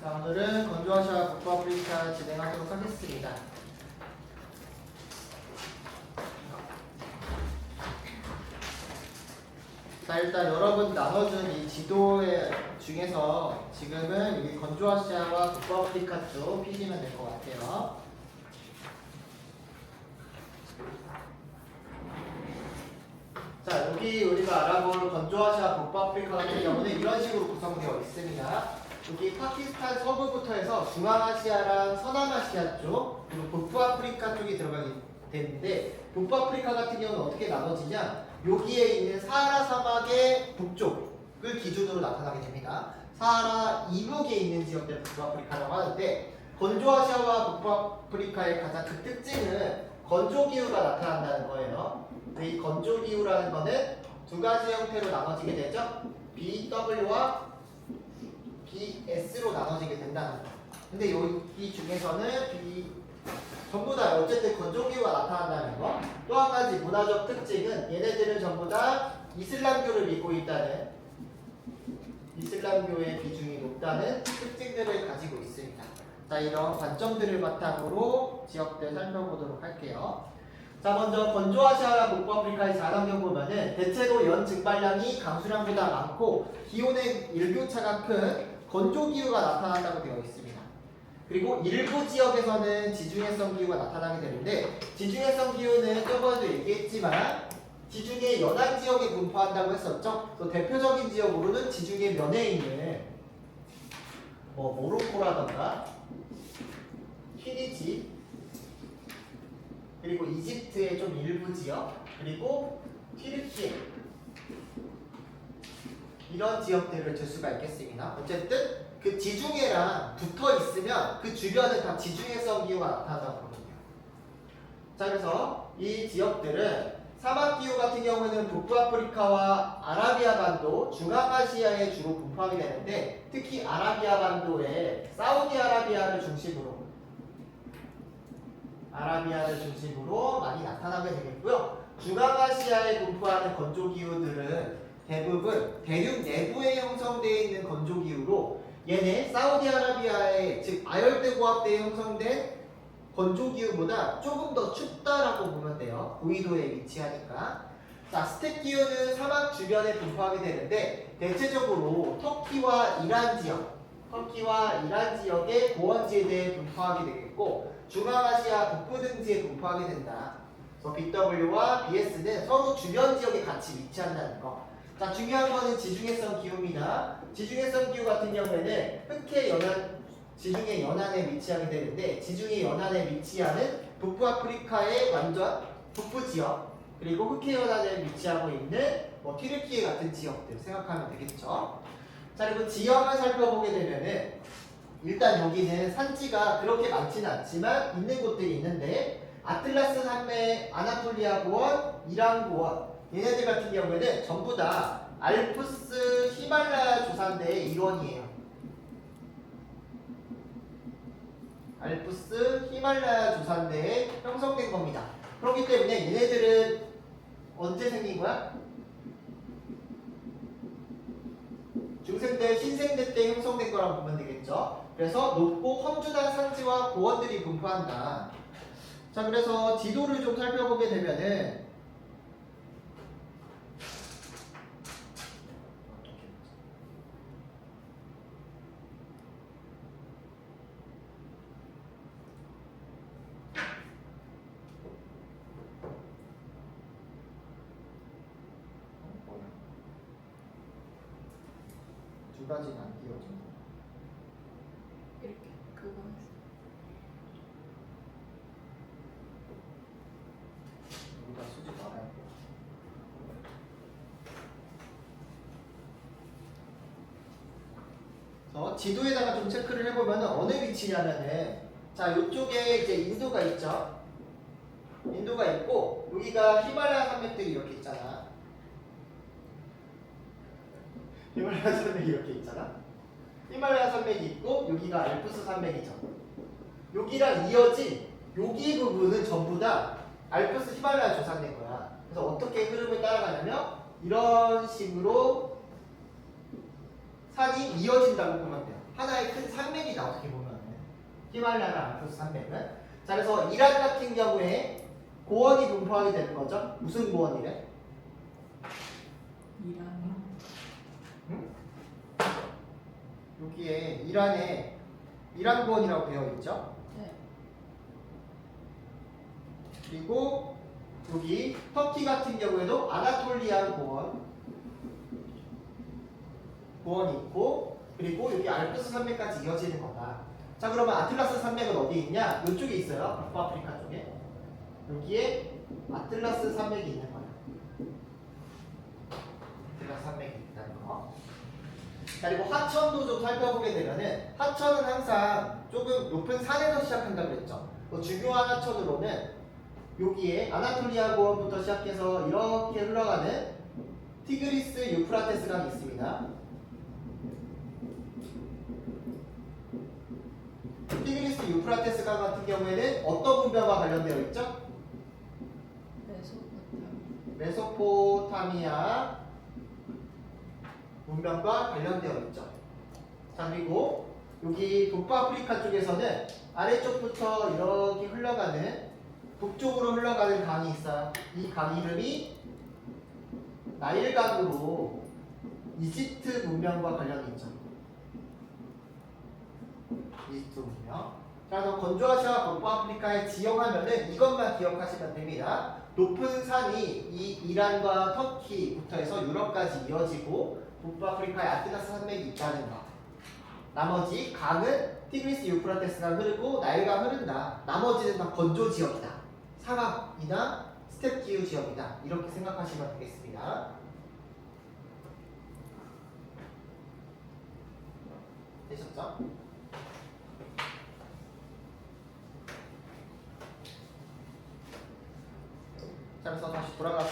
자, 오늘은 건조아시아 북부아프리카 진행하도록 하겠습니다. 자, 일단 여러분 나눠준 이 지도의 중에서 지금은 이 건조아시아와 북부아프리카 쪽 피시면 될 것 같아요. 자, 여기 우리가 알아볼 건조아시아 북부아프리카 같은 경우는 이런 식으로 구성되어 있습니다. 여기 파키스탄 서부부터 해서 중앙아시아랑 서남아시아 쪽 그리고 북부아프리카 쪽이 들어가게 되는데, 북부아프리카 같은 경우는 어떻게 나눠지냐, 여기에 있는 사하라 사막의 북쪽을 기준으로 나타나게 됩니다. 사하라 이북에 있는 지역들 북부아프리카라고 하는데, 건조아시아와 북부아프리카의 가장 큰 특징은 건조기후가 나타난다는 거예요. 이 건조기후라는 거는 두 가지 형태로 나눠지게 되죠. BW와 BS로 나눠지게 된다는 거. 근데 여기 중에서는 전부 다 어쨌든 건조기후가 나타난다는 거. 또 한 가지 문화적 특징은 얘네들은 전부 다 이슬람교를 믿고 있다는, 이슬람교의 비중이 높다는 특징들을 가지고 있습니다. 자, 이런 관점들을 바탕으로 지역들 살펴보도록 할게요. 자, 먼저 건조아시아 북부아프리카의 자연환경 보면은 대체로 연 증발량이 강수량보다 많고 기온의 일교차가 큰 건조기후가 나타난다고 되어 있습니다. 그리고 일부 지역에서는 지중해성 기후가 나타나게 되는데, 지중해성 기후는 저번에도 얘기했지만 지중해 연안 지역에 분포한다고 했었죠. 또 대표적인 지역으로는 지중해 면에 있는 모로코라던가 튀니지, 그리고 이집트의 좀 일부 지역, 그리고 튀르키예, 이런 지역들을 들 수가 있겠습니다. 어쨌든 그 지중해랑 붙어 있으면 그 주변은 다 지중해성 기후가 나타나거든요. 자, 그래서 이 지역들은 사막 기후 같은 경우에는 북부아프리카와 아라비아 반도, 중앙아시아에 주로 분포하게 되는데, 특히 아라비아 반도에 사우디아라비아를 중심으로 많이 나타나게 되겠고요. 중앙아시아에 분포하는 건조기후들은 대부분 대륙 내부에 형성되어 있는 건조기후로, 얘네 사우디아라비아의 즉 아열대 고압대에 형성된 건조기후보다 조금 더 춥다라고 보면 돼요. 고위도에 위치하니까. 자, 스텝기후는 사막 주변에 분포하게 되는데, 대체적으로 터키와 이란 지역의 고원지대에 분포하게 되겠고, 중앙아시아 북부 등지에 분포하게 된다. 그래서 BW와 BS는 서로 주변 지역에 같이 위치한다는 거. 자, 중요한 거는 지중해성 기후입니다. 지중해성 기후 같은 경우에는 지중해 연안에 위치하게 되는데, 지중해 연안에 위치하는 북부아프리카의 완전 북부 지역, 그리고 흑해 연안에 위치하고 있는 튀르키예 같은 지역들 생각하면 되겠죠. 자, 그리고 지형을 살펴보게 되면은 일단 여기는 산지가 그렇게 많지는 않지만 있는 곳들이 있는데, 아틀라스 산맥, 아나톨리아 고원, 이란 고원, 얘네들 같은 경우에는 전부 다 알프스 히말라야 조산대의 일원이에요. 알프스 히말라야 조산대에 형성된 겁니다. 그렇기 때문에 얘네들은 언제 생긴 거야? 중생대, 신생대 때 형성된 거라고 보면 되겠죠. 그래서 높고 험준한 산지와 고원들이 분포한다. 자, 그래서 지도를 좀 살펴보게 되면은 두 가지는 안 띄워진다. 이렇게 그거 여기다 쓰지 말아야 돼. 그래서 지도에다가 좀 체크를 해보면 어느 위치냐면은, 자, 이쪽에 이제 인도가 있죠. 인도가 있고 여기가 히말라야 산맥들이 이렇게 있잖아. 히말라야 산맥이 이렇게 있잖아. 히말라야 산맥이 있고 여기가 알프스 산맥이죠. 여기랑 이어진 여기 부분은 전부 다 알프스 히말라야 조산된 거야. 그래서 어떻게 흐름을 따라가냐면 이런 식으로 산이 이어진다고 보면 돼요. 하나의 큰 산맥이다 어떻게 보면은 히말라야 알프스 산맥은. 자 그래서 이란 같은 경우에 고원이 분포하게 되는 거죠. 무슨 고원이래? 이란이요. 응? 여기에 이란에 이란 고원이라고 되어 있죠. 네. 그리고 여기 터키 같은 경우에도 아나톨리아 고원이 있고 그리고 여기 알프스 산맥까지 이어지는 거다. 자 그러면 아틀라스 산맥은 어디 있냐? 이쪽에 있어요. 북아프리카 쪽에. 여기에 아틀라스 산맥이 있는 거야. 아틀라스 산맥이 있다는 거. 자 그리고 하천도 좀 살펴보게 되면은 하천은 항상 조금 높은 산에서 시작한다고 그랬죠. 중요한 하천으로는 여기에 아나톨리아 고원부터 시작해서 이렇게 흘러가는 티그리스 유프라테스 강이 있습니다. 티그리스 유프라테스 강 같은 경우에는 어떤 문명과 관련되어 있죠? 메소포타미아 문명과 관련되어 있죠. 자 그리고 여기 북아프리카 쪽에서는 아래쪽부터 이렇게 흘러가는 북쪽으로 흘러가는 강이 있어요. 이 강 이름이 나일강으로 이집트 문명과 관련이 있죠. 이집트 문명. 자, 그래서 건조아시아 북아프리카에 지형하면은 이것만 기억하시면 됩니다. 높은 산이 이 이란과 터키부터 해서 유럽까지 이어지고 북아프리카에 아틀라스 산맥이 있다는 거. 나머지 강은 티그리스 유프라테스가 흐르고 나일강 흐른다. 나머지는 다 건조 지역이다. 사막이나 스텝 기후 지역이다. 이렇게 생각하시면 되겠습니다. 되셨죠? 자, 그래서 다시 돌아가서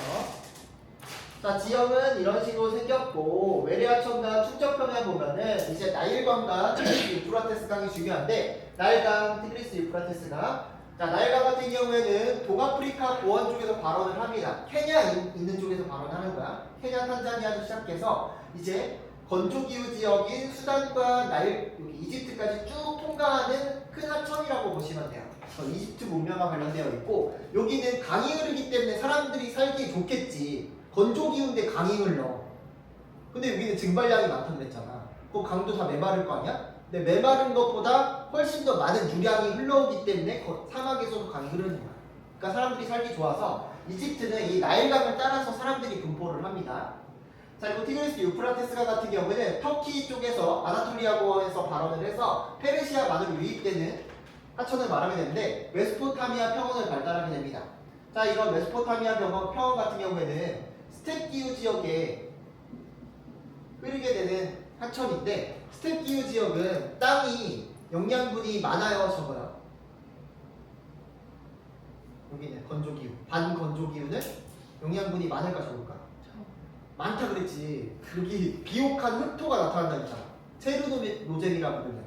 자, 지형은 이런 식으로 생겼고 외래하천과 충청평야 보면은 이제 나일강과 티그리스 유프라테스 강이 중요한데 나일강, 티그리스 유프라테스 강. 자, 나일강 같은 경우에는 동아프리카 고원 쪽에서 발원을 합니다. 케냐 있는 쪽에서 발원하는 거야. 케냐, 탄자니아도 시작해서 이제 건조기후 지역인 수단과 나일, 여기 이집트까지 쭉 통과하는 큰 하천이라고 보시면 돼요. 이집트 문명과 관련되어 있고 여기는 강이 흐르기 때문에 사람들이 살기 좋겠지. 건조기후인데 강이 흘러. 근데 여기는 증발량이 많다고 그랬잖아. 그 강도 다 메마를 거 아니야? 근데 메마른 것보다 훨씬 더 많은 유량이 흘러오기 때문에 사막에서도 강이 흐르는 거야. 그러니까 사람들이 살기 좋아서 이집트는 이 나일강을 따라서 사람들이 분포를 합니다. 자 그리고 티그리스 유프라테스강 같은 경우에는 터키 쪽에서 아나톨리아 고원에서 발원을 해서 페르시아만으로 유입되는 하천을 말하게 되는데 메소포타미아 평원을 발달하게 됩니다. 자 이런 메소포타미아 평원 같은 경우에는 스텝 기후 지역에 흐르게 되는 하천인데 스텝 기후 지역은 땅이 영양분이 많아요 적어요? 여기는 건조기후 반건조기후는 영양분이 많을까 적을까? 많다 그랬지. 여기 비옥한 흑토가 나타난다 했잖아. 체르노노잼이라고 부르는.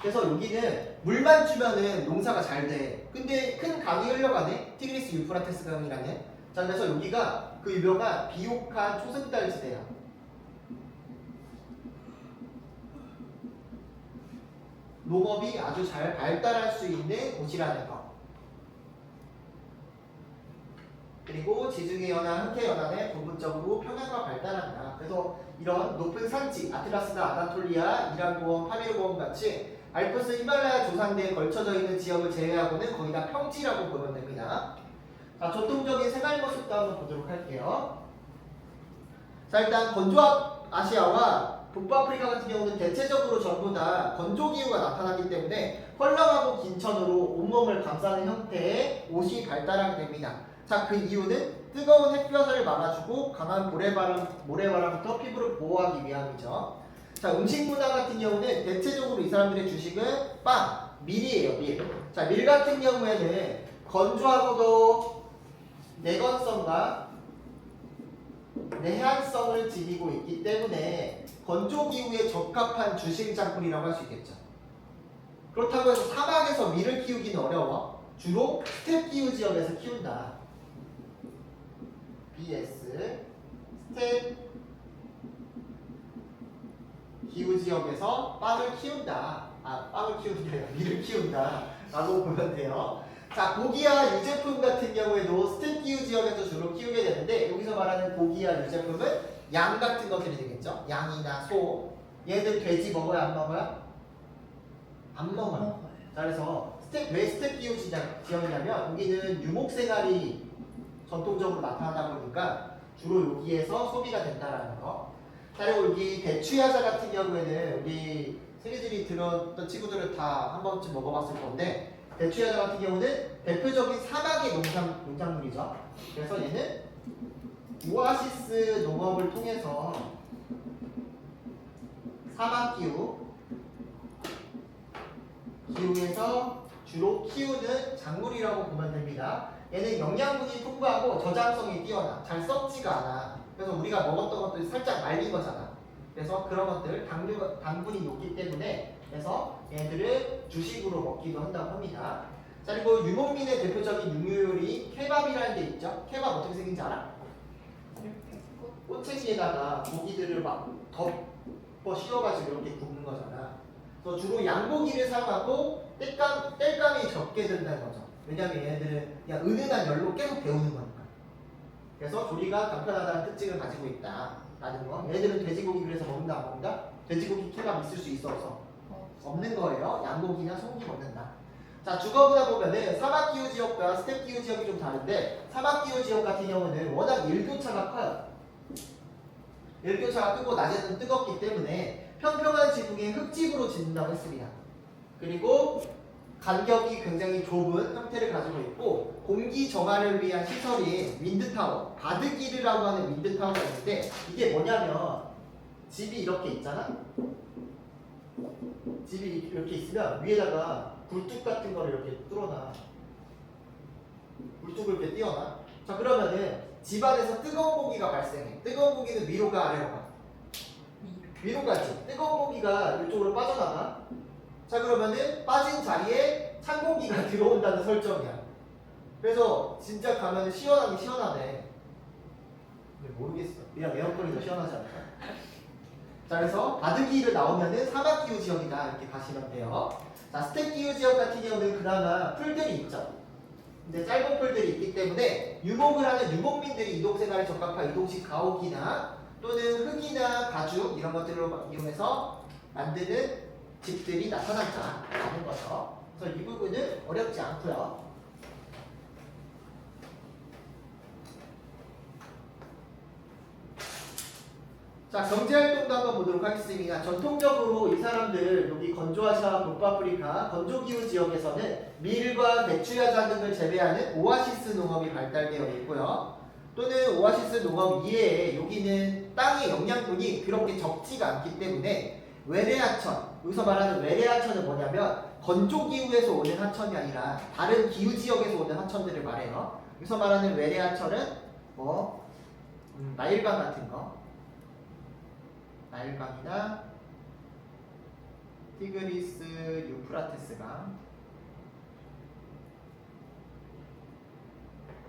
그래서 여기는 물만 주면은 농사가 잘 돼. 근데 큰 강이 흘러가네. 티그리스 유프라테스 강이라는. 자 그래서 여기가 그 유명한 비옥한 초승달지대야. 농업이 아주 잘 발달할 수 있는 곳이라는 거. 그리고 지중해 연안, 흑해 연안에 부분적으로 평야가 발달한다. 그래서 이런 높은 산지, 아틀라스나 아나톨리아, 이란 고원, 파미르 고원 같이 알프스 히말라야 조산대에 걸쳐져 있는 지역을 제외하고는 거의 다 평지라고 보면 됩니다. 자, 전통적인 생활 모습도 한번 보도록 할게요. 자, 일단 건조아시아와 북부아프리카 같은 경우는 대체적으로 전부 다 건조기후가 나타나기 때문에 헐렁하고 긴 천으로 온몸을 감싸는 형태의 옷이 발달하게 됩니다. 자, 그 이유는 뜨거운 햇볕을 막아주고 강한 모래바람부터 피부를 보호하기 위함이죠. 자, 음식 문화 같은 경우는 대체적으로 이 사람들의 주식은 빵, 밀이에요, 밀. 자, 밀 같은 경우에는 건조하고도 내건성과 내한성을 지니고 있기 때문에 건조기후에 적합한 주식작물이라고 할 수 있겠죠. 그렇다고 해서 사막에서 밀을 키우기는 어려워. 주로 스텝 기후 지역에서 키운다. BS 스텝 기후 지역에서 빵을 키운다. 빵을 키운다. 밀을 키운다. 라고 보면 돼요. 자, 고기와 유제품 같은 경우에도 스텝 기후 지역에서 주로 키우게 되는데 여기서 말하는 고기와 유제품은 양 같은 것들이 되겠죠. 양이나 소. 얘들 돼지 먹어요? 안 먹어요? 안 먹어요. 먹어요. 자, 그래서 왜 스텝 기후 지역이냐면 여기는 유목 생활이 전통적으로 나타나다 보니까 주로 여기에서 소비가 된다라는 거. 자, 그리고 여기 대추야자 같은 경우에는 우리 세계들이 들었던 친구들은 다 한 번쯤 먹어봤을 건데 대추야자 같은 경우는 대표적인 사막의 농작물이죠. 그래서 얘는 오아시스 농업을 통해서 사막 기후에서 주로 키우는 작물이라고 보면 됩니다. 얘는 영양분이 풍부하고 저장성이 뛰어나. 잘 썩지가 않아. 그래서 우리가 먹었던 것들이 살짝 말린 거잖아. 그래서 그런 것들 당분이 높기 때문에 그래서 얘들을 주식으로 먹기도 한다고 합니다. 자, 그리고 유목민의 대표적인 육류 요리 케밥이라는 게 있죠. 케밥 어떻게 생긴지 알아? 이렇게 꼬챙이에다가 고기들을 막 덮어 씌워가지고 이렇게 굽는 거잖아. 그래서 주로 양고기를 사용하고 땔감이 적게 든다는 거죠. 왜냐면 얘네들은 그냥 은은한 열로 계속 데우는 거니까. 그래서 조리가 간편하다는 특징을 가지고 있다라는 거. 얘네들은 돼지고기를 해서 먹는다 안 먹는다? 돼지고기 케밥 있을 수 있어서 없는 거예요. 양고기나 소고기 먹는다. 자, 주거부다 보면은 사막기후 지역과 스텝기후 지역이 좀 다른데 사막기후 지역 같은 경우는 워낙 일교차가 커요. 일교차가 크고 낮에는 뜨겁기 때문에 평평한 지붕에 흙집으로 짓는다고 했습니다. 그리고 간격이 굉장히 좁은 형태를 가지고 있고 공기 정화를 위한 시설인 윈드타워, 바드기르라고 하는 윈드타워가 있는데 이게 뭐냐면 집이 이렇게 있잖아. 집이 이렇게 있으면 위에다가 굴뚝 같은 거를 이렇게 뚫어놔. 굴뚝을 이렇게 띄워놔. 자, 그러면은 집 안에서 뜨거운 공기가 발생해. 뜨거운 공기는 위로 가 아래로 가? 위로 가지. 뜨거운 공기가 이쪽으로 빠져나가. 자, 그러면은 빠진 자리에 찬 공기가 들어온다는 설정이야. 그래서 진짜 가면 시원하긴 시원하네. 근데 모르겠어. 그냥 에어컨이 더 시원하지 않을까? 자, 그래서 바드기를 나오면은 사막기후 지역이다 이렇게 가시면 돼요. 자, 스텝기후 지역 같은 경우는 그나마 풀들이 있죠. 근데 짧은 풀들이 있기 때문에 유목을 하는 유목민들이 이동생활에 적합한 이동식 가옥이나 또는 흙이나 가죽 이런 것들을 이용해서 만드는 집들이 나타난다라는 거죠. 그래서 이 부분은 어렵지 않고요. 자, 경제활동도 한번 보도록 하겠습니다. 전통적으로 이 사람들 여기 건조아시아 북아프리카 건조기후 지역에서는 밀과 대추야자 등을 재배하는 오아시스 농업이 발달되어 있고요. 또는 오아시스 농업 이외에 여기는 땅의 영양분이 그렇게 적지가 않기 때문에 외래하천, 여기서 말하는 외래하천은 뭐냐면 건조기후에서 오는 하천이 아니라 다른 기후지역에서 오는 하천들을 말해요. 여기서 말하는 외래하천은 나일강 같은 거, 나일강이나 티그리스 유프라테스강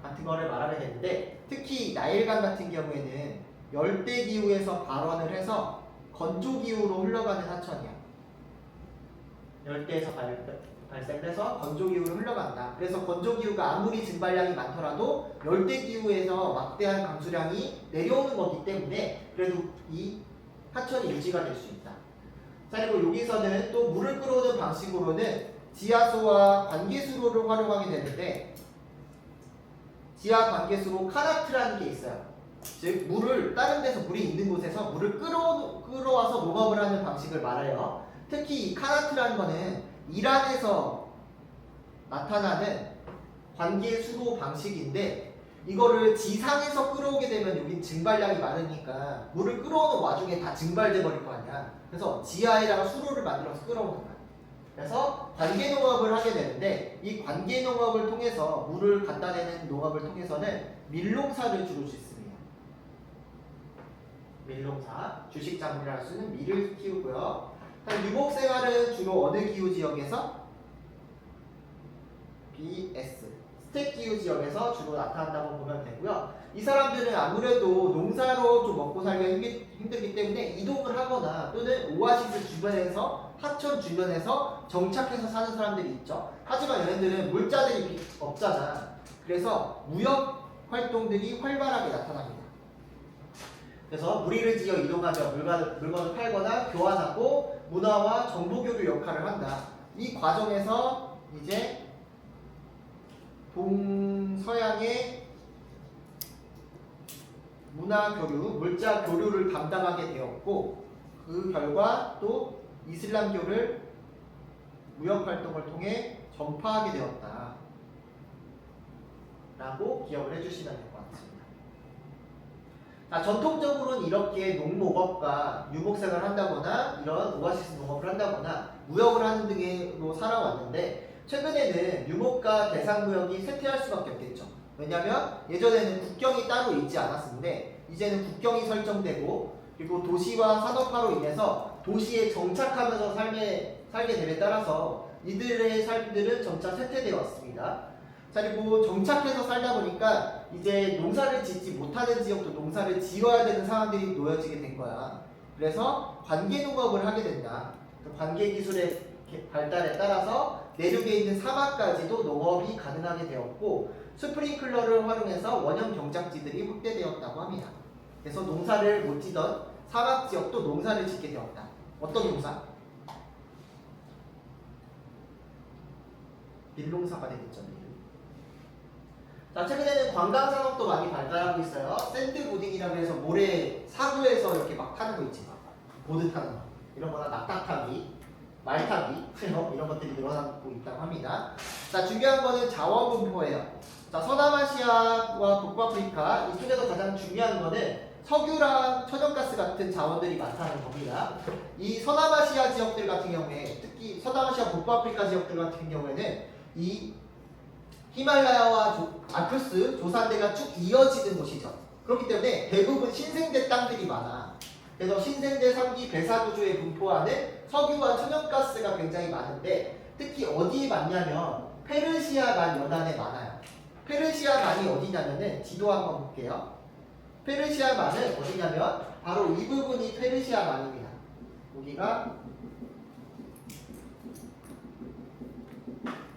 같은 거를 말하게 되는데 특히 나일강 같은 경우에는 열대기후에서 발원을 해서 건조기후로 흘러가는 하천이야. 열대에서 발생돼서 건조기후로 흘러간다. 그래서 건조기후가 아무리 증발량이 많더라도 열대기후에서 막대한 강수량이 내려오는 거기 때문에 그래도 이 하천이 유지가 될 수 있다. 자, 그리고 여기서는 또 물을 끌어오는 방식으로는 지하수와 관계수로를 활용하게 되는데 지하 관계수로 카나트라는 게 있어요. 즉 물을 다른 데서 물이 있는 곳에서 물을 끌어와서 농업을 하는 방식을 말해요. 특히 이 카나트라는 거는 이란에서 나타나는 관계수로 방식인데 이거를 지상에서 끌어오게 되면 여긴 증발량이 많으니까 물을 끌어오는 와중에 다 증발돼 버릴 거 아니야. 그래서 지하에다가 수로를 만들어서 끌어오는 거야. 그래서 관계농업을 하게 되는데 이 관계농업을 통해서 물을 갖다 대는 농업을 통해서는 밀농사를 주로 짓습니다. 밀농사, 주식작물이라 할 수 있는 밀을 키우고요. 유목생활은 주로 어느 기후지역에서? BS, 스텝 기후지역에서 주로 나타난다고 보면 되고요. 이 사람들은 아무래도 농사로 좀 먹고 살기가 힘들기 때문에 이동을 하거나 또는 오아시스 주변에서 하천 주변에서 정착해서 사는 사람들이 있죠. 하지만 얘네들은 물자들이 없잖아. 그래서 무역 활동들이 활발하게 나타납니다. 그래서 무리를 지어 이동하며 물건을 팔거나 교환하고 문화와 정보교류 역할을 한다. 이 과정에서 이제 동서양의 문화 교류, 물자 교류를 담당하게 되었고 그 결과 또 이슬람교를 무역 활동을 통해 전파하게 되었다. 라고 기억을 해주시면 될 것 같습니다. 자, 전통적으로는 이렇게 농목업과 유목생활을 한다거나 이런 오아시스 농업을 한다거나 무역을 하는 등으로 살아왔는데 최근에는 유목과 대상무역이 쇠퇴할 수밖에 없겠죠. 왜냐하면 예전에는 국경이 따로 있지 않았는데 이제는 국경이 설정되고 그리고 도시와 산업화로 인해서 도시에 정착하면서 살게 됨에 따라서 이들의 삶들은 점차 쇠퇴되어 왔습니다. 자, 그리고 정착해서 살다 보니까 이제 농사를 짓지 못하는 지역도 농사를 지어야 되는 상황들이 놓여지게 된 거야. 그래서 관계농업을 하게 된다. 그 관계기술의 발달에 따라서 내륙에 있는 사막까지도 농업이 가능하게 되었고 스프링클러를 활용해서 원형 경작지들이 확대되었다고 합니다. 그래서 농사를 못 지던 사막 지역도 농사를 짓게 되었다. 어떤 농사? 밀농사가 되겠죠. 자, 최근에는 관광 산업도 많이 발달하고 있어요. 샌드보딩이라고 해서 모래 사구에서 이렇게 막 타는 거 있지, 보드 타는 거, 이런 거나 낙타 타기, 말 타기, 이런 것들이 늘어나고 있다고 합니다. 자, 중요한 거는 자원 분포예요. 자, 서남아시아와 북아프리카 이쪽에서 가장 중요한 거는 석유랑 천연가스 같은 자원들이 많다는 겁니다. 이 서남아시아 지역들 같은 경우에 특히 서남아시아 북아프리카 지역들 같은 경우에는 이 히말라야와 알프스 조산대가 쭉 이어지는 곳이죠. 그렇기 때문에 대부분 신생대 땅들이 많아. 그래서 신생대 3기 배사구조에 분포하는 석유와 천연가스가 굉장히 많은데 특히 어디에 많냐면 페르시아만 연안에 많아요. 페르시아만이 어디냐면은 지도 한번 볼게요. 페르시아만은 어디냐면 바로 이 부분이 페르시아만입니다. 여기가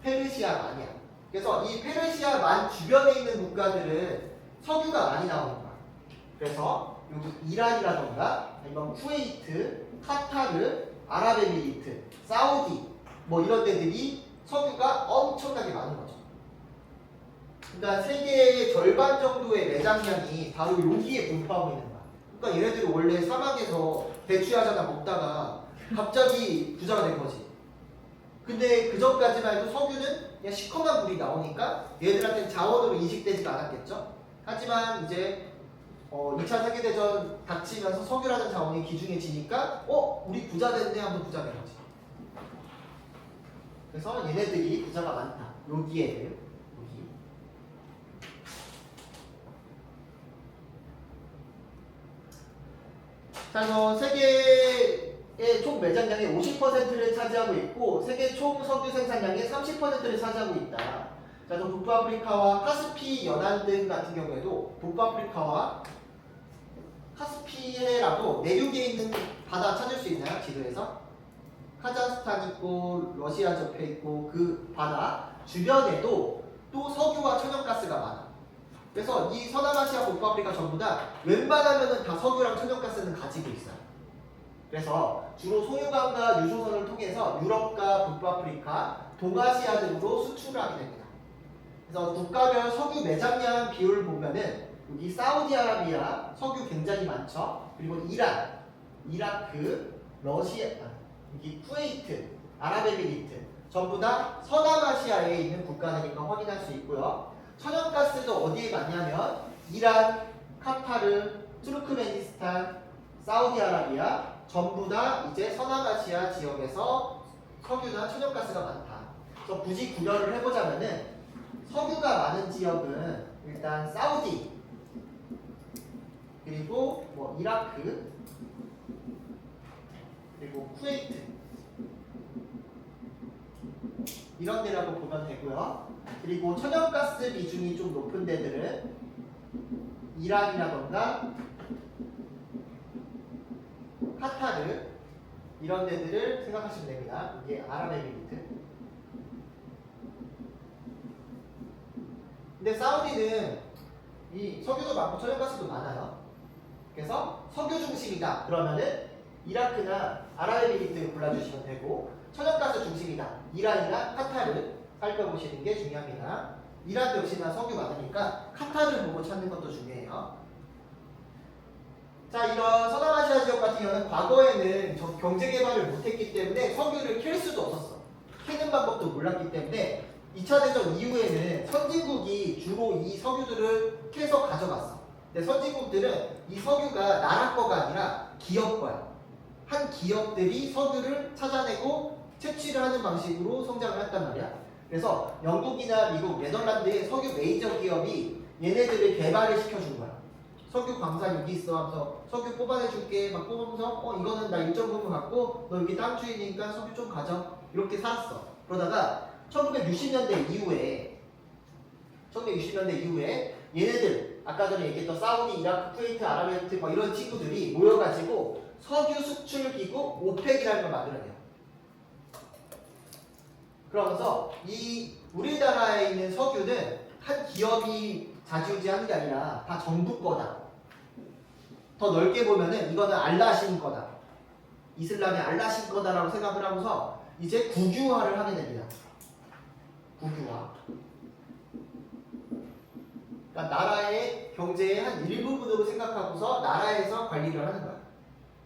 페르시아만이야. 그래서 이 페르시아만 주변에 있는 국가들은 석유가 많이 나오는 거야. 그래서 여기 이란이라던가 아니면 쿠웨이트, 카타르, 아랍에미리트, 사우디 뭐 이런 데들이 석유가 엄청나게 많은 거죠. 그러니까 세계의 절반 정도의 매장량이 바로 여기에 분포하고 있는 거야. 그러니까 얘네들이 원래 사막에서 대추하잖아 먹다가 갑자기 부자가 된 거지. 근데 그 전까지만 해도 석유는 그냥 시커먼 물이 나오니까 얘들한테는 자원으로 인식되지가 않았겠죠. 하지만 이제 2차 세계대전 닥치면서 석유라는 자원이 귀중해지니까 우리 부자 됐네 하면 부자 된 거지. 그래서 얘네들이 부자가 많다. 여기에 여기. 자, 그래서 세계의 총 매장량의 50%를 차지하고 있고 세계 총 석유 생산량의 30%를 차지하고 있다. 자, 그래서 북아프리카와 카스피 연안 등 같은 경우에도 북아프리카와 카스피해라고 내륙에 있는 바다 찾을 수 있나요? 지도에서? 카자흐스탄 있고 러시아 접해 있고 그 바다 주변에도 또 석유와 천연가스가 많아. 그래서 이 서남아시아 북아프리카 전부 다 웬만하면은 다 석유랑 천연가스는 가지고 있어요. 그래서 주로 소유관과 유조선을 통해서 유럽과 북아프리카, 동아시아 등으로 수출을 하게 됩니다. 그래서 국가별 석유 매장량 비율을 보면은 여기 사우디아라비아 석유 굉장히 많죠. 그리고 이란, 이라크, 러시아, 여기 쿠웨이트, 아랍에미리트 전부 다 서남아시아에 있는 국가니까 확인할 수 있고요. 천연가스도 어디에 많냐면 이란, 카타르, 투르크메니스탄, 사우디아라비아 전부 다 이제 서남아시아 지역에서 석유나 천연가스가 많다. 그래서 굳이 구별을 해보자면은 석유가 많은 지역은 일단 사우디 그리고 뭐 이라크 그리고 쿠웨이트 이런 데라고 보면 되고요. 그리고 천연가스 비중이 좀 높은 데들은 이란이라던가 카타르 이런 데들을 생각하시면 됩니다. 이게 아랍에미리트. 근데 사우디는 이 석유도 많고 천연가스도 많아요. 그래서 석유 중심이다 그러면은 이라크나 아랍에미리트 골라주시면 되고, 천연가스 중심이다 이란이나 카타르 살펴보시는 게 중요합니다. 이란도 역시나 석유 많으니까 카타르 보고 찾는 것도 중요해요. 자, 이런 서남아시아 지역 같은 경우는 과거에는 경제 개발을 못했기 때문에 석유를 캘 수도 없었어. 캐는 방법도 몰랐기 때문에 2차 대전 이후에는 선진국이 주로 이 석유들을 캐서 가져갔어. 근데 선진국들은 이 석유가 나라 거가 아니라 기업 거야. 한 기업들이 석유를 찾아내고 채취를 하는 방식으로 성장을 했단 말이야. 그래서 영국이나 미국, 네덜란드의 석유 메이저 기업이 얘네들을 개발을 시켜준 거야. 석유 광산 여기 있어 하면서 석유 뽑아내줄게 막 뽑으면서 이거는 나 일정 부분 갖고 너 여기 땅 주인이니까 석유 좀 가져 이렇게 살았어. 그러다가 1960년대 이후에 얘네들 아까 전에 얘기했던 사우디, 이라크, 쿠웨이트, 아랍에미리트 막 이런 친구들이 모여가지고 석유 수출 기구 오펙이라는 걸 만들어내요. 그러면서 이 우리나라에 있는 석유는 한 기업이 좌지우지하는 게 아니라 다 정부 거다. 더 넓게 보면은 이거는 알라신 거다. 이슬람의 알라신 거다라고 생각을 하면서 이제 국유화를 하게 됩니다. 국유화. 그러니까 나라의 경제의 한 일부분으로 생각하고서 나라에서 관리를 하는 거야.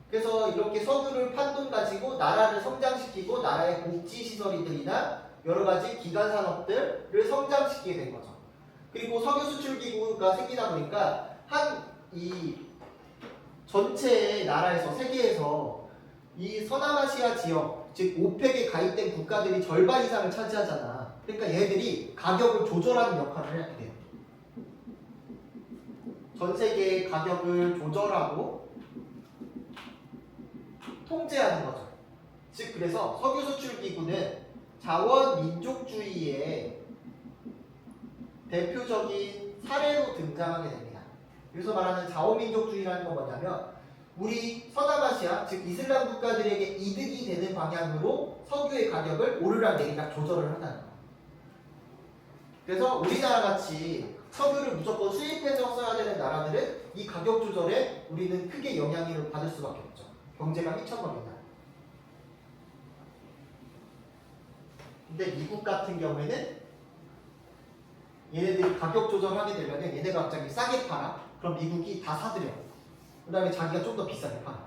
그래서 이렇게 석유를 판 돈 가지고 나라를 성장시키고 나라의 복지 시설이들이나 여러 가지 기간 산업들을 성장시키게 된 거죠. 그리고 석유 수출 기구가 생기다 보니까 이 전체 나라에서 세계에서 이 서남아시아 지역, 즉 오펙에 가입된 국가들이 절반 이상을 차지하잖아. 그러니까 얘네들이 가격을 조절하는 역할을 해야 돼요. 전 세계의 가격을 조절하고 통제하는 거죠. 즉 그래서 석유 수출 기구는 자원 민족주의의 대표적인 사례로 등장하게 됩니다. 여기서 말하는 자원민족주의라는 건 뭐냐면 우리 서남아시아 즉 이슬람 국가들에게 이득이 되는 방향으로 석유의 가격을 오르락 내리락 조절을 한다는 거예요. 그래서 우리나라 같이 석유를 무조건 수입해서 써야 되는 나라들은 이 가격 조절에 우리는 크게 영향을 받을 수밖에 없죠. 경제가 휘청거린다. 근데 미국 같은 경우에는 얘네들이 가격 조절하게 되면 얘네가 갑자기 싸게 팔아. 그럼 미국이 다 사들여. 그 다음에 자기가 좀 더 비싸게 팔아.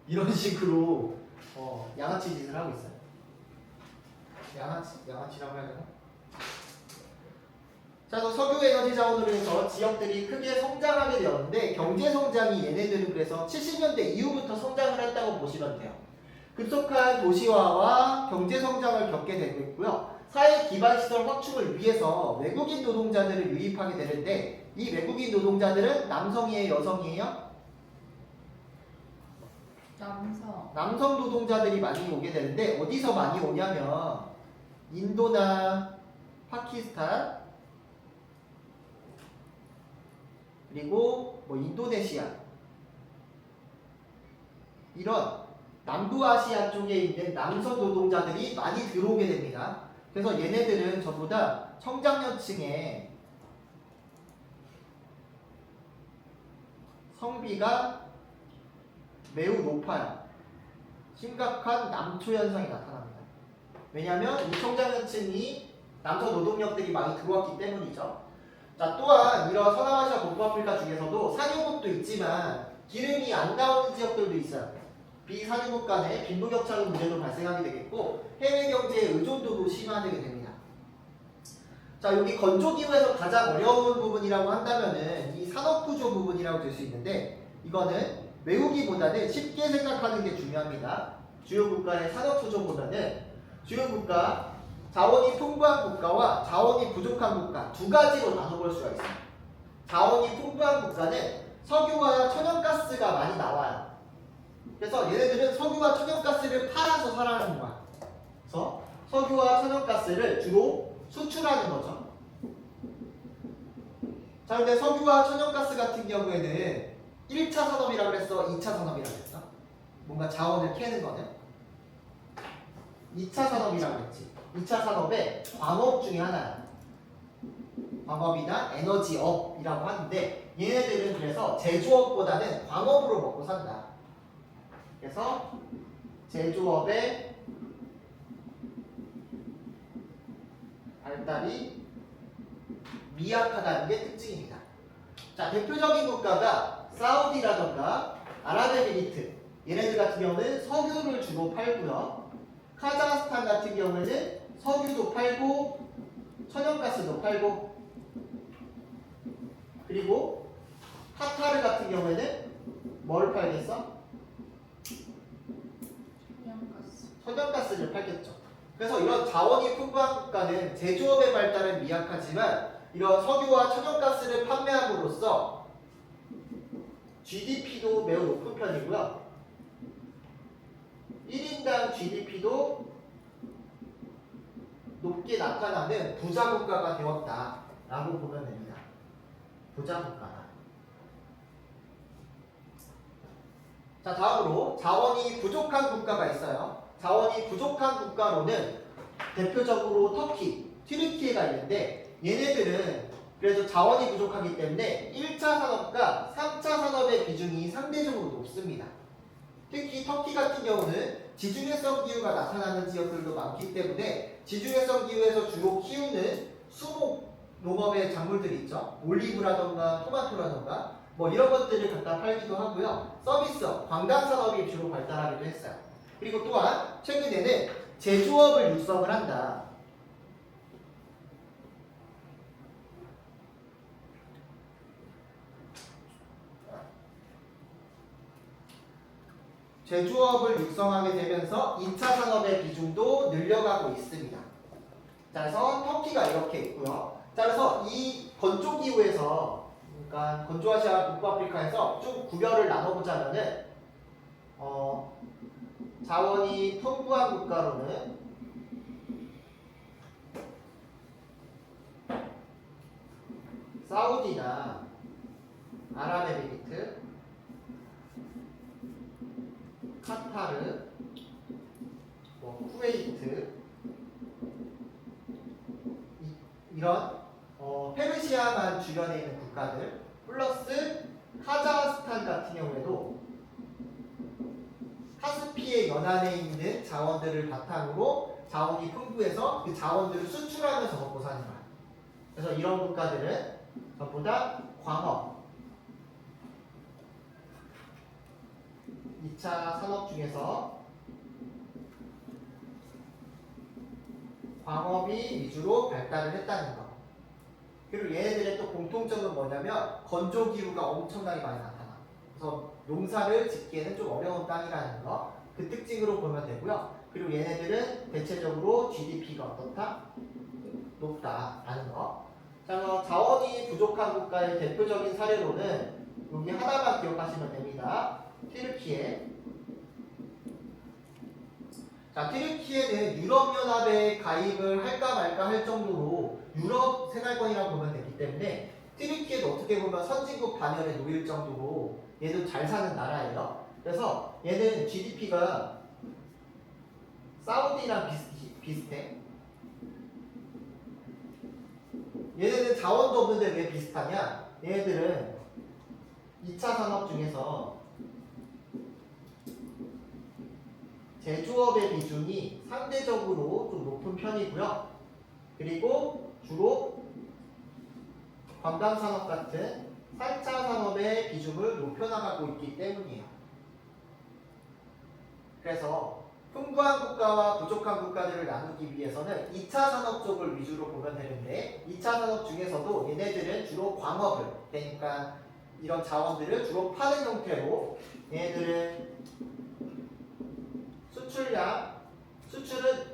이런 식으로 양아치 짓을 하고 있어요. 양아치라고 해야 되나? 자, 그래서 석유 에너지 자원으로 해서 지역들이 크게 성장하게 되었는데 경제 성장이 얘네들은 그래서 70년대 이후부터 성장을 했다고 보시면 돼요. 급속한 도시화와 경제 성장을 겪게 되고 있고요. 사회 기반 시설 확충을 위해서 외국인 노동자들을 유입하게 되는데 이 외국인 노동자들은 남성이에요, 여성이에요? 남성 노동자들이 많이 오게 되는데 어디서 많이 오냐면 인도나 파키스탄 그리고 인도네시아 이런 남부아시아 쪽에 있는 남성 노동자들이 많이 들어오게 됩니다. 그래서 얘네들은 전부 다 청장년층의 성비가 매우 높아요. 심각한 남초 현상이 나타납니다. 왜냐하면 이 청장년층이 남성 노동력들이 많이 들어왔기 때문이죠. 자, 또한 이런 서남아시아 북부아프리카 중에서도 산유국도 있지만 기름이 안 나오는 지역들도 있어요. 비산유국 간의 빈부격차의 문제도 발생하게 되겠고 해외 경제의 의존도도 심화되게 됩니다. 자, 여기 건조기후에서 가장 어려운 부분이라고 한다면은 이 산업구조 부분이라고 될 수 있는데 이거는 외우기보다는 쉽게 생각하는 게 중요합니다. 주요 국가의 산업구조 보면은 주요 국가 자원이 풍부한 국가와 자원이 부족한 국가 두 가지로 나눠볼 수가 있어요. 자원이 풍부한 국가는 석유와 천연가스가 많이 나와요. 그래서 얘네들은 석유와 천연가스를 팔아서 살아가는 거야. 그래서 석유와 천연가스를 주로 수출하는 거죠. 자, 근데 석유와 천연가스 같은 경우에는 1차 산업이라고 그랬어? 2차 산업이라고 그랬어? 뭔가 자원을 캐는 거는? 2차 산업이라고 그랬지. 2차 산업의 광업 중에 하나야. 광업이나 에너지업이라고 하는데 얘네들은 그래서 제조업보다는 광업으로 먹고 산다. 그래서 제조업의 발달이 미약하다는 게 특징입니다. 자, 대표적인 국가가 사우디라던가 아랍에미리트 얘네들 같은 경우는 석유를 주로 팔고요. 카자흐스탄 같은 경우에는 석유도 팔고 천연가스도 팔고, 그리고 카타르 같은 경우에는 뭘 팔겠어? 천연가스. 천연가스를 팔겠죠. 그래서 이런 자원이 풍부한 국가는 제조업의 발달은 미약하지만 이런 석유와 천연가스를 판매함으로써 GDP도 매우 높은 편이고요. 1인당 GDP도 높게 나타나는 부자 국가가 되었다라고 보면 됩니다. 부자 국가다. 자, 다음으로 자원이 부족한 국가가 있어요. 자원이 부족한 국가로는 대표적으로 터키, 튀르키예가 있는데 얘네들은 그래도 자원이 부족하기 때문에 1차 산업과 3차 산업의 비중이 상대적으로 높습니다. 특히 터키 같은 경우는 지중해성 기후가 나타나는 지역들도 많기 때문에 지중해성 기후에서 주로 키우는 수목 농업의 작물들이 있죠. 올리브라던가 토마토라던가 뭐 이런 것들을 갖다 팔기도 하고요. 서비스업, 관광산업이 주로 발달하기도 했어요. 그리고 또한 최근에는 제조업을 육성을 한다. 제조업을 육성하게 되면서 2차 산업의 비중도 늘려가고 있습니다. 자, 그래서 터키가 이렇게 있고요. 자, 그래서 이 건조 기후에서, 그러니까 건조아시아 북부아프리카에서 좀 구별을 나눠보자면은, 자원이 풍부한 국가로는 사우디나 아랍에미리트, 카타르, 쿠웨이트 이런 페르시아만 주변에 있는 국가들 플러스 카자흐스탄 같은 경우에도 카스피의 연안에 있는 자원들을 바탕으로 자원이 풍부해서 그 자원들을 수출하면서 먹고 사는 거야. 그래서 이런 국가들은 전부 다 광업, 2차 산업 중에서 광업이 위주로 발달을 했다는 거. 그리고 얘네들의 또 공통점은 뭐냐면 건조 기후가 엄청나게 많이 나타나. 그래서 농사를 짓기에는 좀 어려운 땅이라는 거. 그 특징으로 보면 되고요. 그리고 얘네들은 대체적으로 GDP가 어떻다? 높다라는 거. 자, 그래서 자원이 부족한 국가의 대표적인 사례로는 여기 하나만 기억하시면 됩니다. 튀르키예. 자, 튀르키예는 유럽연합에 가입을 할까 말까 할 정도로 유럽 생활권이라고 보면 되기 때문에 튀르키예도 어떻게 보면 선진국 반열에 놓일 정도로 얘도 잘 사는 나라예요. 그래서 얘는 GDP가 사우디랑 비슷해. 얘네는 자원도 없는데 왜 비슷하냐? 얘네들은 2차 산업 중에서 제조업의 비중이 상대적으로 좀 높은 편이고요. 그리고 주로 관광산업 같은 3차 산업의 비중을 높여나가고 있기 때문이에요. 그래서 풍부한 국가와 부족한 국가들을 나누기 위해서는 2차 산업 쪽을 위주로 보면 되는데 2차 산업 중에서도 얘네들은 주로 광업을, 그러니까 이런 자원들을 주로 파는 형태로 얘네들은 수출은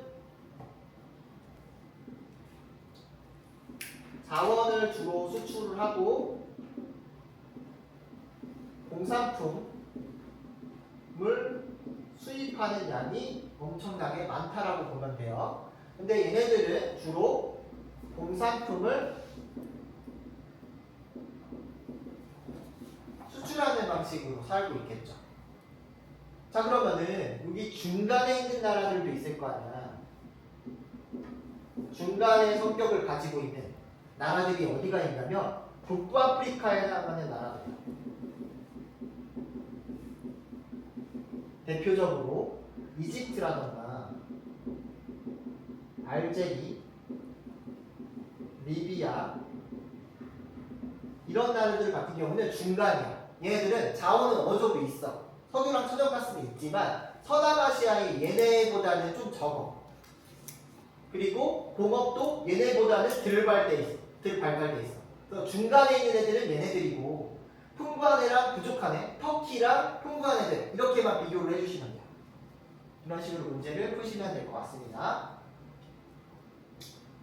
자원을 주로 수출을 하고 공산품을 수입하는 양이 엄청나게 많다라고 보면 돼요. 근데 얘네들은 주로 공산품을 파트라는 방식으로 살고 있겠죠. 자, 그러면은 여기 중간에 있는 나라들도 있을 거 아니야. 중간의 성격을 가지고 있는 나라들이 어디가 있냐면 북부아프리카에 해당하는 나라들. 대표적으로 이집트라던가 알제리, 리비아 이런 나라들 같은 경우는 중간이야. 얘네들은 자원은 어느 정도 있어. 석유랑 천연가스는 있지만 서남아시아의 얘네보다는 좀 적어. 그리고 공업도 얘네보다는 덜 발달돼 있어. 그래서 중간에 있는 애들은 얘네들이고 풍부한 애랑 부족한 애, 터키랑 풍부한 애들 이렇게만 비교를 해주시면 돼요. 이런 식으로 문제를 푸시면 될 것 같습니다.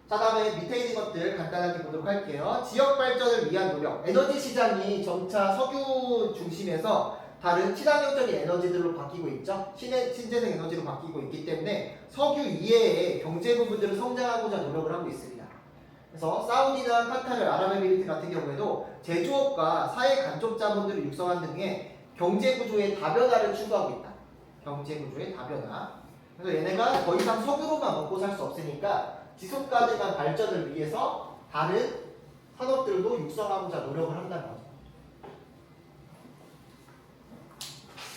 자, 다음에 밑에 있는 것들 간단하게 보도록 할게요. 지역 발전을 위한 노력. 에너지 시장이 점차 석유 중심에서 다른 친환경적인 에너지들로 바뀌고 있죠. 신재생 에너지로 바뀌고 있기 때문에 석유 이외의 경제 부분들을 성장하고자 노력을 하고 있습니다. 그래서 사우디나 카타르, 아랍에미리트 같은 경우에도 제조업과 사회 간접 자본들을 육성한 등의 경제 구조의 다변화를 추구하고 있다. 경제 구조의 다변화. 그래서 얘네가 더 이상 석유로만 먹고 살 수 없으니까 지속 가능한 발전을 위해서 다른 산업들도 육성하고자 노력을 한다는 거죠.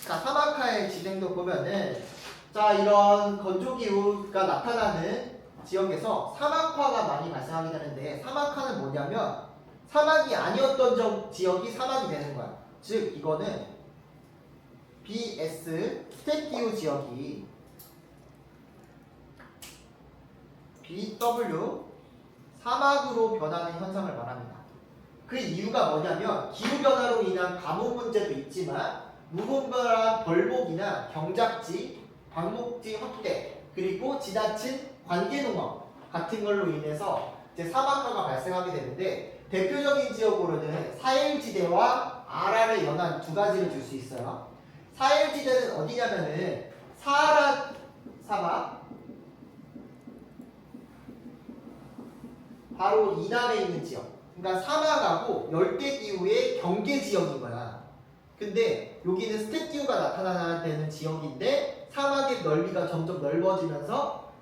자, 사막화의 진행도 보면은 자, 이런 건조기후가 나타나는 지역에서 사막화가 많이 발생하게 되는데 사막화는 뭐냐면 사막이 아니었던 지역이 사막이 되는 거야. 즉 이거는 BS 스텝기후 지역이 BW 사막으로 변하는 현상을 말합니다. 그 이유가 뭐냐면 기후변화로 인한 가뭄 문제도 있지만 무분별한 벌목이나 경작지, 방목지 확대, 그리고 지나친 관계농업 같은 걸로 인해서 이제 사막화가 발생하게 되는데 대표적인 지역으로는 사헬지대와 아라를 연한 두 가지를 줄 수 있어요. 사헬지대는 어디냐면은 사하라 사막 바로 이남에 있는 지역. 그러니까 사막하고 열대기후의 경계 지역인 거야. 근데 여기는 스텝기후가 나타나는 지역인데 사막의 넓이가 점점 넓어지면서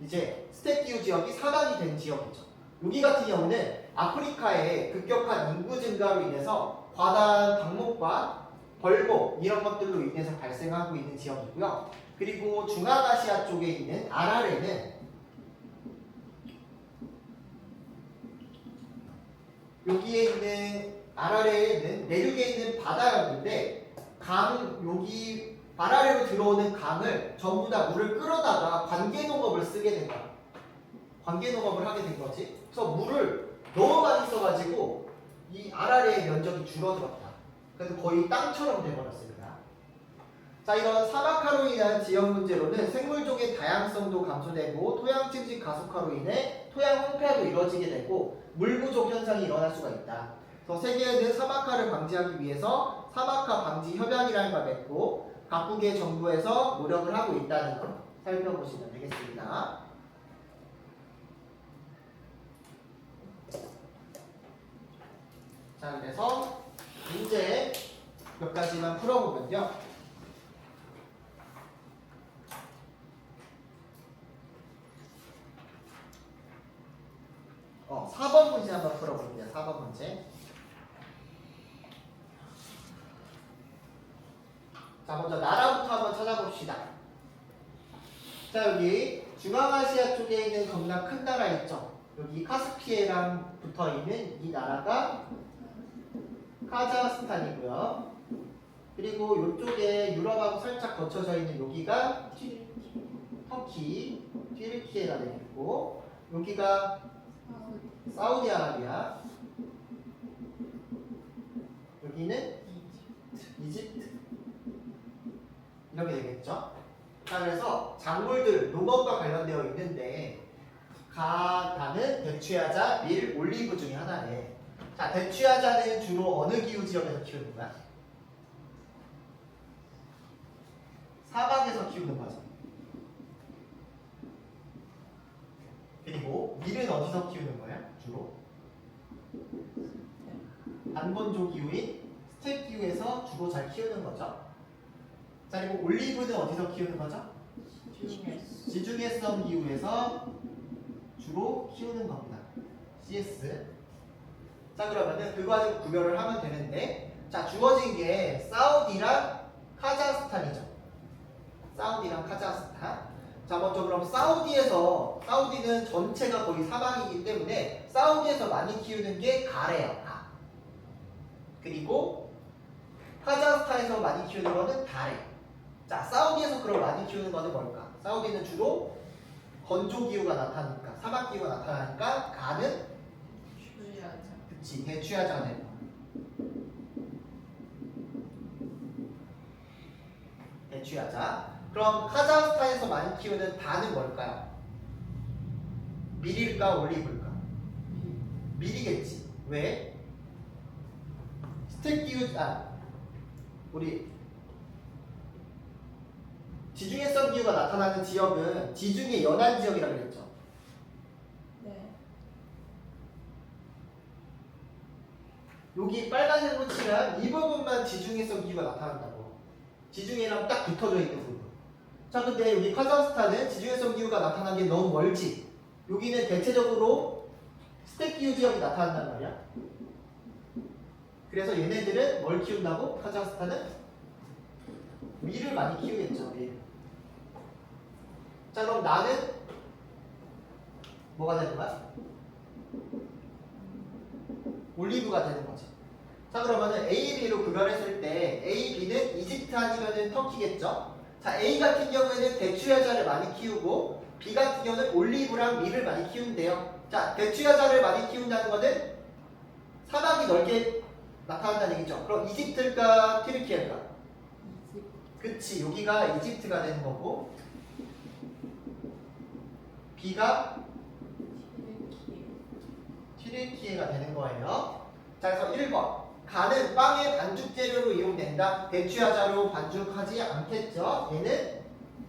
이제 스텝기후 지역이 사막이 된 지역이죠. 여기 같은 경우는 아프리카의 급격한 인구 증가로 인해서 과다한 방목과 벌목 이런 것들로 인해서 발생하고 있는 지역이고요. 그리고 중앙아시아 쪽에 있는 아라레는 여기에 있는 아라레에는 내륙에 있는 바다였는데 여기 아라레로 들어오는 강을 전부 다 물을 끌어다가 관계농업을 쓰게 된 거야. 관계농업을 하게 된 거지. 그래서 물을 너무 많이 써가지고 이 아라레의 면적이 줄어들었다. 그래서 거의 땅처럼 돼버렸습니다. 자, 이런 사막화로 인한 지역 문제로는 생물종의 다양성도 감소되고 토양 침식 가속화로 인해 토양 홍폐도 이루어지게 되고 물 부족 현상이 일어날 수가 있다. 그래서 세계는 사막화를 방지하기 위해서 사막화 방지 협약이라는 걸 맺고 각국의 정부에서 노력을 하고 있다는 걸 살펴보시면 되겠습니다. 자, 그래서 문제 몇 가지만 풀어보면요. 4번 문제 한번 풀어봅니다. 4번 문제. 자, 먼저 나라부터 한번 찾아봅시다. 자, 여기 중앙아시아 쪽에 있는 겁나 큰 나라 있죠? 여기 카스피해랑 붙어 있는 이 나라가 카자흐스탄이고요. 그리고 이쪽에 유럽하고 살짝 거쳐져 있는 여기가 터키, 튀르키예가 되겠고, 여기가 사우디아라비아, 여기는 이집트 이렇게 되겠죠. 자, 그래서 작물들 농업과 관련되어 있는데 가는 대추야자, 밀, 올리브 중에 하나에 자, 대추야자는 주로 어느 기후 지역에서 키우는 거야? 사막에서 키우는 거죠. 그리고 밀은 어디서 키우는 거야? 주로? 반건조 기후인 스택 기후에서 주로 잘 키우는 거죠. 자, 그리고 올리브는 어디서 키우는 거죠? 지중해서. 지중해성 기후에서 주로 키우는 겁니다. CS. 자, 그러면은 그거 가지고 구별을 하면 되는데, 자, 주어진 게 사우디랑 카자흐스탄이죠. 사우디랑 카자흐스탄. 자, 먼저 그럼 사우디는 전체가 거의 사막이기 때문에 사우디에서 많이 키우는 게 가래요. 가. 그리고 카자흐스탄에서 많이 키우는 거는 다래. 자, 사우디에서 그럼 많이 키우는 거는 뭘까? 사우디는 주로 건조 기후가 나타나니까, 사막 기후가 나타나니까 가는 주의하자. 그치, 대추야자네. 대추야자. 그럼 카자흐스탄에서 많이 키우는 다는 뭘까요? 밀일까 올리브일까? 밀이겠지. 왜? 스택 기후, 우리 지중해성 기후가 나타나는 지역은 지중해 연안 지역이라고 그랬죠. 네. 여기 빨간색으로 칠한 이 부분만 지중해성 기후가 나타난다고. 지중해랑 딱 붙어져 있는 부분. 자, 근데 여기 카자흐스탄은 지중해성 기후가 나타난 게 너무 멀지. 여기는 대체적으로 스택 기후 지역이 나타난단 말이야. 그래서 얘네들은 뭘 키운다고? 카자흐스탄은 밀을 많이 키우겠죠. 밀. 자, 그럼 나는 뭐가 되는 거야? 올리브가 되는 거지. 자, 그러면은 A, B로 구별했을 때 A, B는 이집트 아니면은 터키겠죠. 자, A 같은 경우에는 대추야자를 많이 키우고 B 같은 경우는 올리브랑 밀을 많이 키운대요. 자, 대추야자를 많이 키운다는 거는 사막이 넓게 나타난다는 얘기죠. 그럼 이집트일까 튀르키예일까? 그치, 여기가 이집트가 되는 거고 B가 튀르키예가 되는 거예요. 자, 그래서 1번 가는 빵의 반죽 재료로 이용된다. 대추야자로 반죽하지 않겠죠. 얘는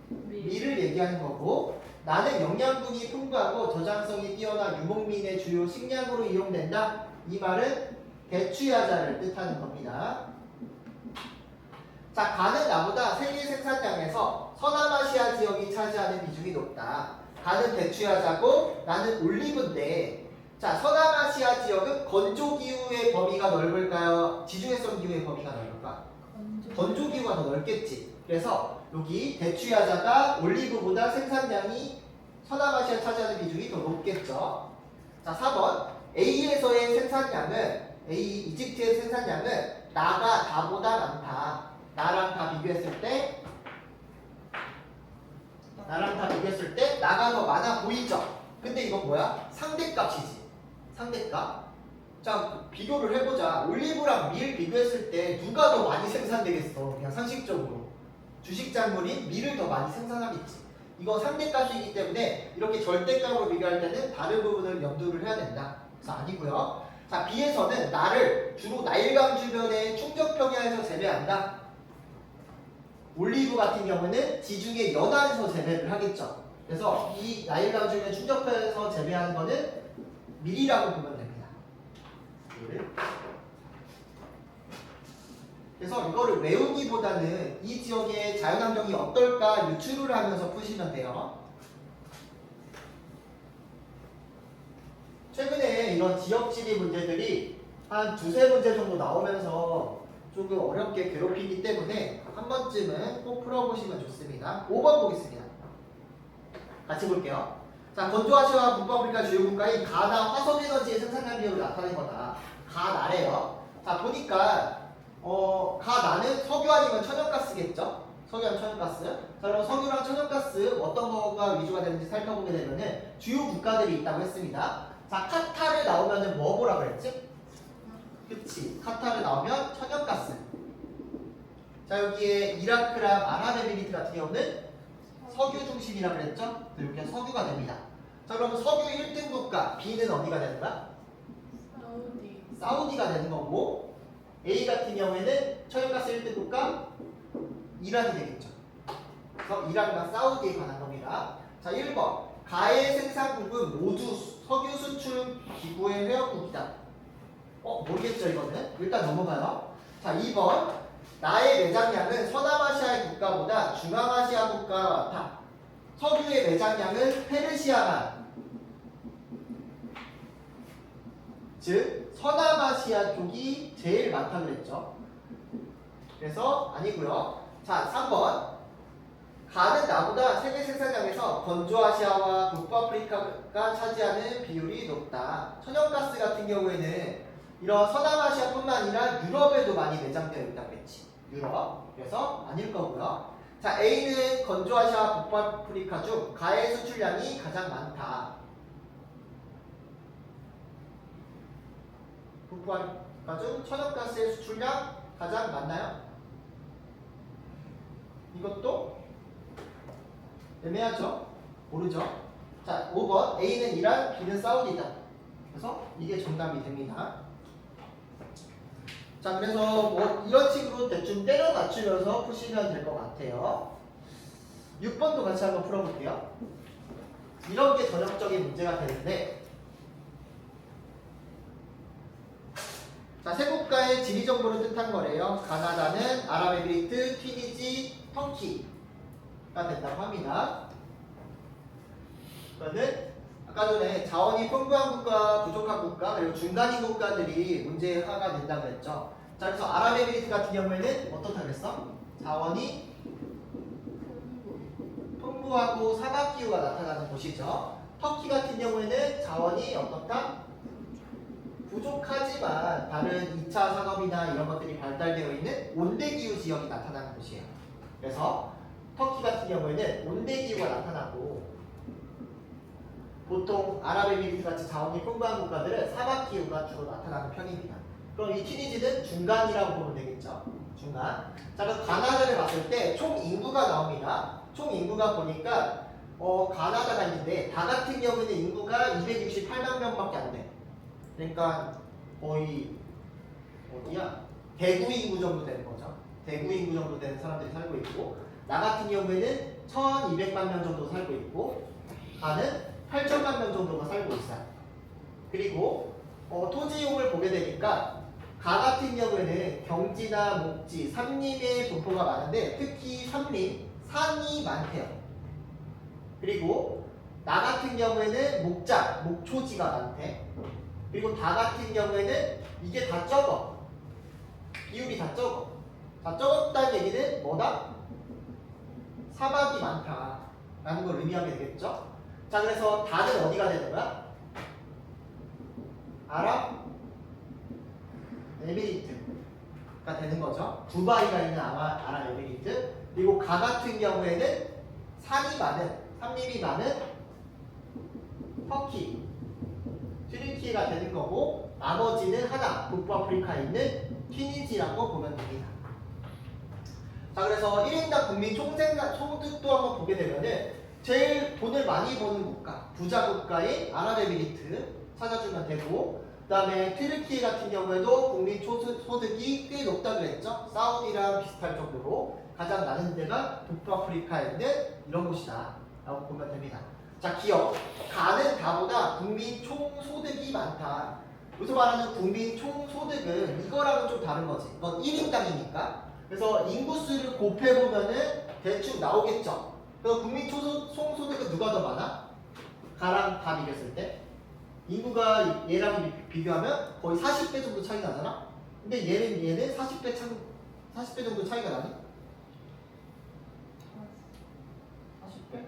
밀을 얘기하는 거고, 나는 영양분이 풍부하고 저장성이 뛰어난 유목민의 주요 식량으로 이용된다. 이 말은 대추야자를 뜻하는 겁니다. 자, 가는 나보다 세계 생산량에서 서남아시아 지역이 차지하는 비중이 높다. 가는 대추야자고 나는 올리브인데, 자, 서남아시아 지역은 건조 기후의 범위가 넓을까요? 지중해성 기후의 범위가 넓을까? 건조 기후가 더 넓겠지. 그래서 여기 대추야자가 올리브보다 생산량이 서남아시아 차지하는 비중이 더 높겠죠. 자, 4번 A에서의 생산량은 이집트의 생산량은 나가 다보다 많다. 나랑 다 비교했을 때 나가 더 많아 보이죠. 근데 이건 뭐야? 상대값이지. 상대값. 자, 비교를 해보자. 올리브랑 밀 비교했을 때 누가 더 많이 생산되겠어? 그냥 상식적으로. 주식작물인 밀을 더 많이 생산하겠지. 이건 상대값이기 때문에 이렇게 절대값으로 비교할 때는 다른 부분을 염두를 해야 된다. 그래서 아니고요. 자, B에서는 나를 주로 나일강 주변의 충적평야에서 재배한다. 올리브 같은 경우는 지중해 연안에서 재배를 하겠죠. 그래서 이 나일강 주변 충적평야에서 재배하는 거는 밀이라고 보면 됩니다. 그래서 이거를 외우기보다는 이 지역의 자연환경이 어떨까 유추를 하면서 푸시면 돼요. 최근에 이런 지역지리 문제들이 한 두세 문제 정도 나오면서 조금 어렵게 괴롭히기 때문에 한 번쯤은 꼭 풀어보시면 좋습니다. 5번 보겠습니다. 같이 볼게요. 자, 건조아시아 북아프리카 주요 국가인 가나 화석에너지의 생산량 비율을 나타낸 거다. 가나래요. 자, 보니까 가나는 석유 아니면 천연가스겠죠? 석유 아니면 천연가스. 자, 그럼 석유랑 천연가스 어떤 거가 위주가 되는지 살펴보게 되면은 주요 국가들이 있다고 했습니다. 자, 카타르 나오면은 뭐 보라 그랬지? 그치. 카타르 나오면 천연가스. 자, 여기에 이라크랑 아랍에미리트 같은 경우는 석유 중심이라고 그랬죠? 이렇게 석유가 됩니다. 자, 그럼 석유 1등 국가 B는 어디가 되는 거야? 사우디가 되는 거고, A 같은 경우에는 천연가스 1등 국가 이란이 되겠죠. 그래서 이란과 사우디에 관한 겁니다. 자, 1번 가의 생산국은 모두 석유 수출 기구의 회원국이다. 모르겠죠 이거는? 일단 넘어가요. 자, 2번. 나의 매장량은 서남아시아의 국가보다 중앙아시아 국가가 많다. 석유의 매장량은 페르시아만. 즉, 서남아시아 쪽이 제일 많다 그랬죠. 그래서 아니고요. 자, 3번. 가는 나보다 세계 생산량에서 건조아시아와 북아프리카가 차지하는 비율이 높다. 천연가스 같은 경우에는 이런 서남아시아뿐만 아니라 유럽에도 많이 매장되어 있다고 그랬지. 유럽. 그래서 아닐 거고요. 자, A는 건조아시아 북아프리카 중 가해 수출량이 가장 많다. 북아프리카 중 천연가스의 수출량 가장 많나요? 이것도 애매하죠? 모르죠? 자, 5번. A는 이란, B는 사우디다. 그래서 이게 정답이 됩니다. 자, 그래서 뭐 이런 식으로 대충 때려 맞추면서 푸시면 될 것 같아요. 6번도 같이 한번 풀어볼게요. 이런 게 전형적인 문제가 되는데, 자, 세 국가의 지리 정보를 뜻한 거래요. 가나다는 아랍에미리트, 튀니지, 터키가 된다고 합니다. 그러면 아까 전에 자원이 풍부한 국가, 부족한 국가, 그리고 중간인 국가들이 문제화가 된다고 했죠. 자, 그래서 아랍에미리트 같은 경우에는 어떻다 그랬어? 자원이 풍부하고 사막기후가 나타나는 곳이죠. 터키 같은 경우에는 자원이 어떻다? 부족하지만 다른 2차 산업이나 이런 것들이 발달되어 있는 온대기후 지역이 나타나는 곳이에요. 그래서 터키 같은 경우에는 온대기후가 나타나고, 보통 아랍에미리트 같이 자원이 풍부한 국가들은 사막기후가 주로 나타나는 편입니다. 그럼 이 튀니지는 중간이라고 보면 되겠죠. 중간. 자, 그래서 가나다를 봤을 때 총 인구가 나옵니다. 총 인구가 보니까 가나다가 있는데 다 같은 경우에는 인구가 268만 명밖에 안 돼. 그러니까 거의 어디야? 대구 인구 정도 되는 거죠. 대구 인구 정도 되는 사람들이 살고 있고, 나 같은 경우에는 1200만 명 정도 살고 있고, 가는 8천만 명 정도가 살고 있어요. 그리고 토지용을 보게 되니까 가 같은 경우에는 경지나 목지, 산림의 분포가 많은데 특히 산림, 산이 많대요. 그리고 나 같은 경우에는 목장, 목초지가 많대. 그리고 다 같은 경우에는 이게 다 적어. 비율이 다 적어. 다 적었다는 얘기는 뭐다? 사막이 많다라는 걸 의미하게 되겠죠. 자, 그래서 다는 어디가 되는 거야? 아랍에미리트가 되는 거죠. 두바이가 있는 아랍에미리트. 그리고 가 같은 경우에는 산이 많은, 산림이 많은 터키, 튀르키예가 되는 거고, 나머지는 하나, 북아프리카에 있는 튀니지라고 보면 됩니다. 자, 그래서 1인당 국민 총생산 소득도 한번 보게 되면은 제일 돈을 많이 버는 국가, 부자 국가인 아랍에미리트 찾아주면 되고, 그 다음에 튀르키예 같은 경우에도 국민 소득이 꽤 높다고 했죠. 사우디랑 비슷할 정도로 가장 많은 데가 북아프리카에 있는 이런 곳이다 라고 보면 됩니다. 자, 기억. 가는 가보다 국민 총소득이 많다. 여기서 말하는 국민 총소득은 이거랑은 좀 다른 거지. 이건 1인당이니까. 그래서 인구수를 곱해보면은 대충 나오겠죠. 그래서 국민 총소득은 누가 더 많아? 가랑 가 비교했을 때. 인구가 얘랑 비교하면 거의 40배 정도 차이 나잖아? 근데 얘는 40배 정도 차이가 나니? 40배?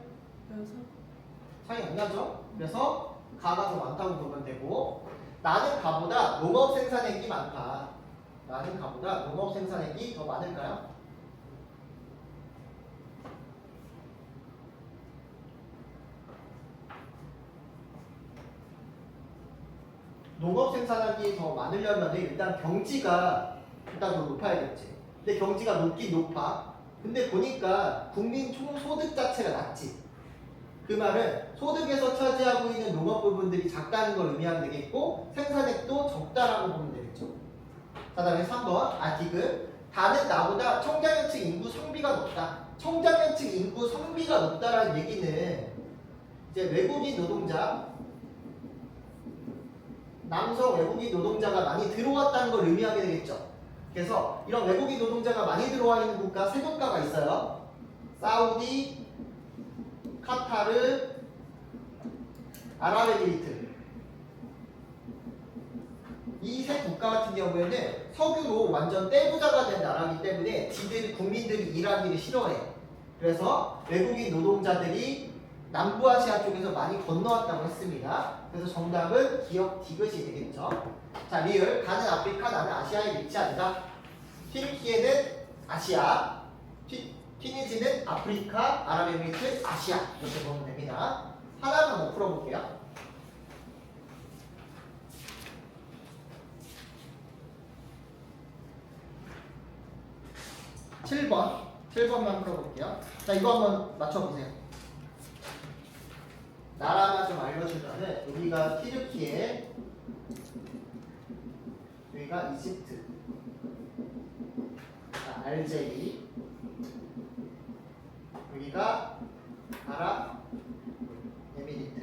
차이 안 나죠? 그래서 가가 더 많다고 보면 되고, 나는 가보다 농업 생산액이 많다. 나는 가보다 농업 생산액이 더 많을까요? 농업 생산액이 더 많으려면 일단 경지가 일단 더 높아야겠지. 근데 경지가 높긴 높아. 근데 보니까 국민 총소득 자체가 낮지. 그 말은 소득에서 차지하고 있는 농업 부분들이 작다는 걸 의미하면 되겠고, 생산액도 적다라고 보면 되겠죠. 자, 다음에 3번 디귿. 다는 나보다 청장년층 인구 성비가 높다. 청장년층 인구 성비가 높다라는 얘기는 이제 외국인 노동자, 남성 외국인 노동자가 많이 들어왔다는 걸 의미하게 되겠죠. 그래서 이런 외국인 노동자가 많이 들어와 있는 국가 세 국가가 있어요. 사우디, 카타르, 아랍에미리트. 이 세 국가 같은 경우에는 석유로 완전 떼부자가 된 나라이기 때문에 국민들이 일하기를 싫어해요. 그래서 외국인 노동자들이 남부아시아 쪽에서 많이 건너왔다고 했습니다. 그래서 정답은 기억 디귿이 되겠죠. 자, 리을 가는 아프리카 나는 아시아에 위치한다. 튀르키예는 아시아, 튀니지는 아프리카, 아랍에미리트 아시아 이렇게 보면 됩니다. 하나만 더 풀어볼게요. 7번만 풀어볼게요. 자, 이거 한번 맞춰보세요. 나라만 좀 알려주면은 여기가 튀르키예, 여기가 이집트, 자, 알제리, 여기가 아랍에미리트.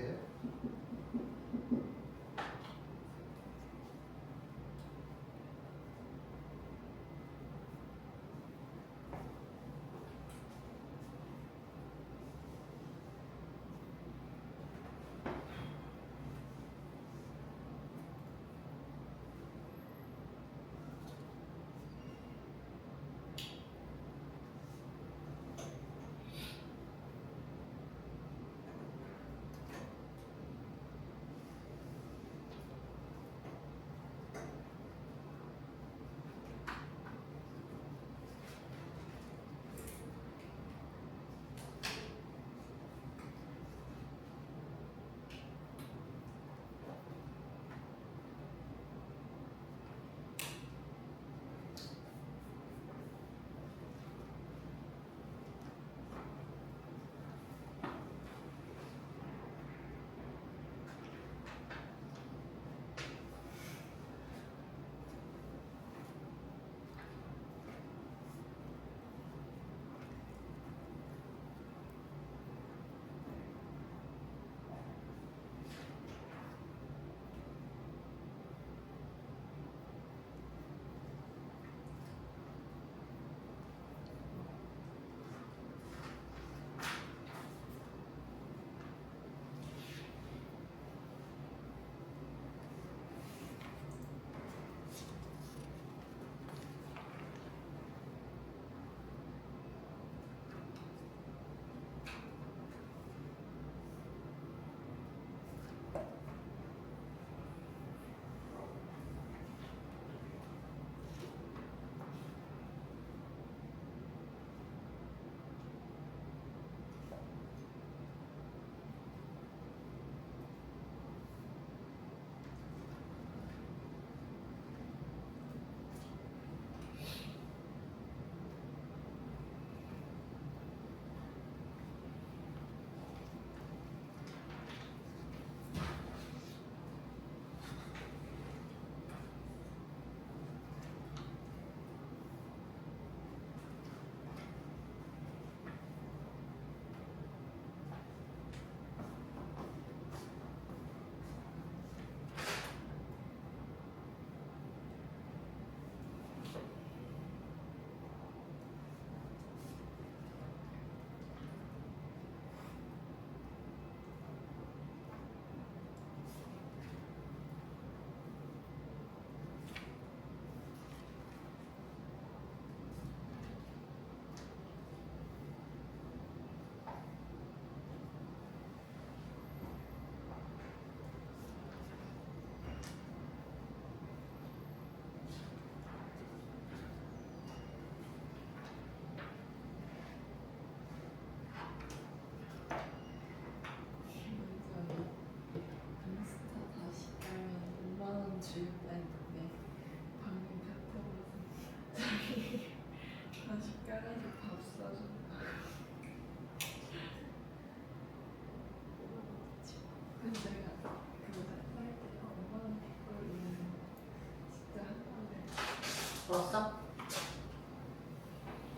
풀었어?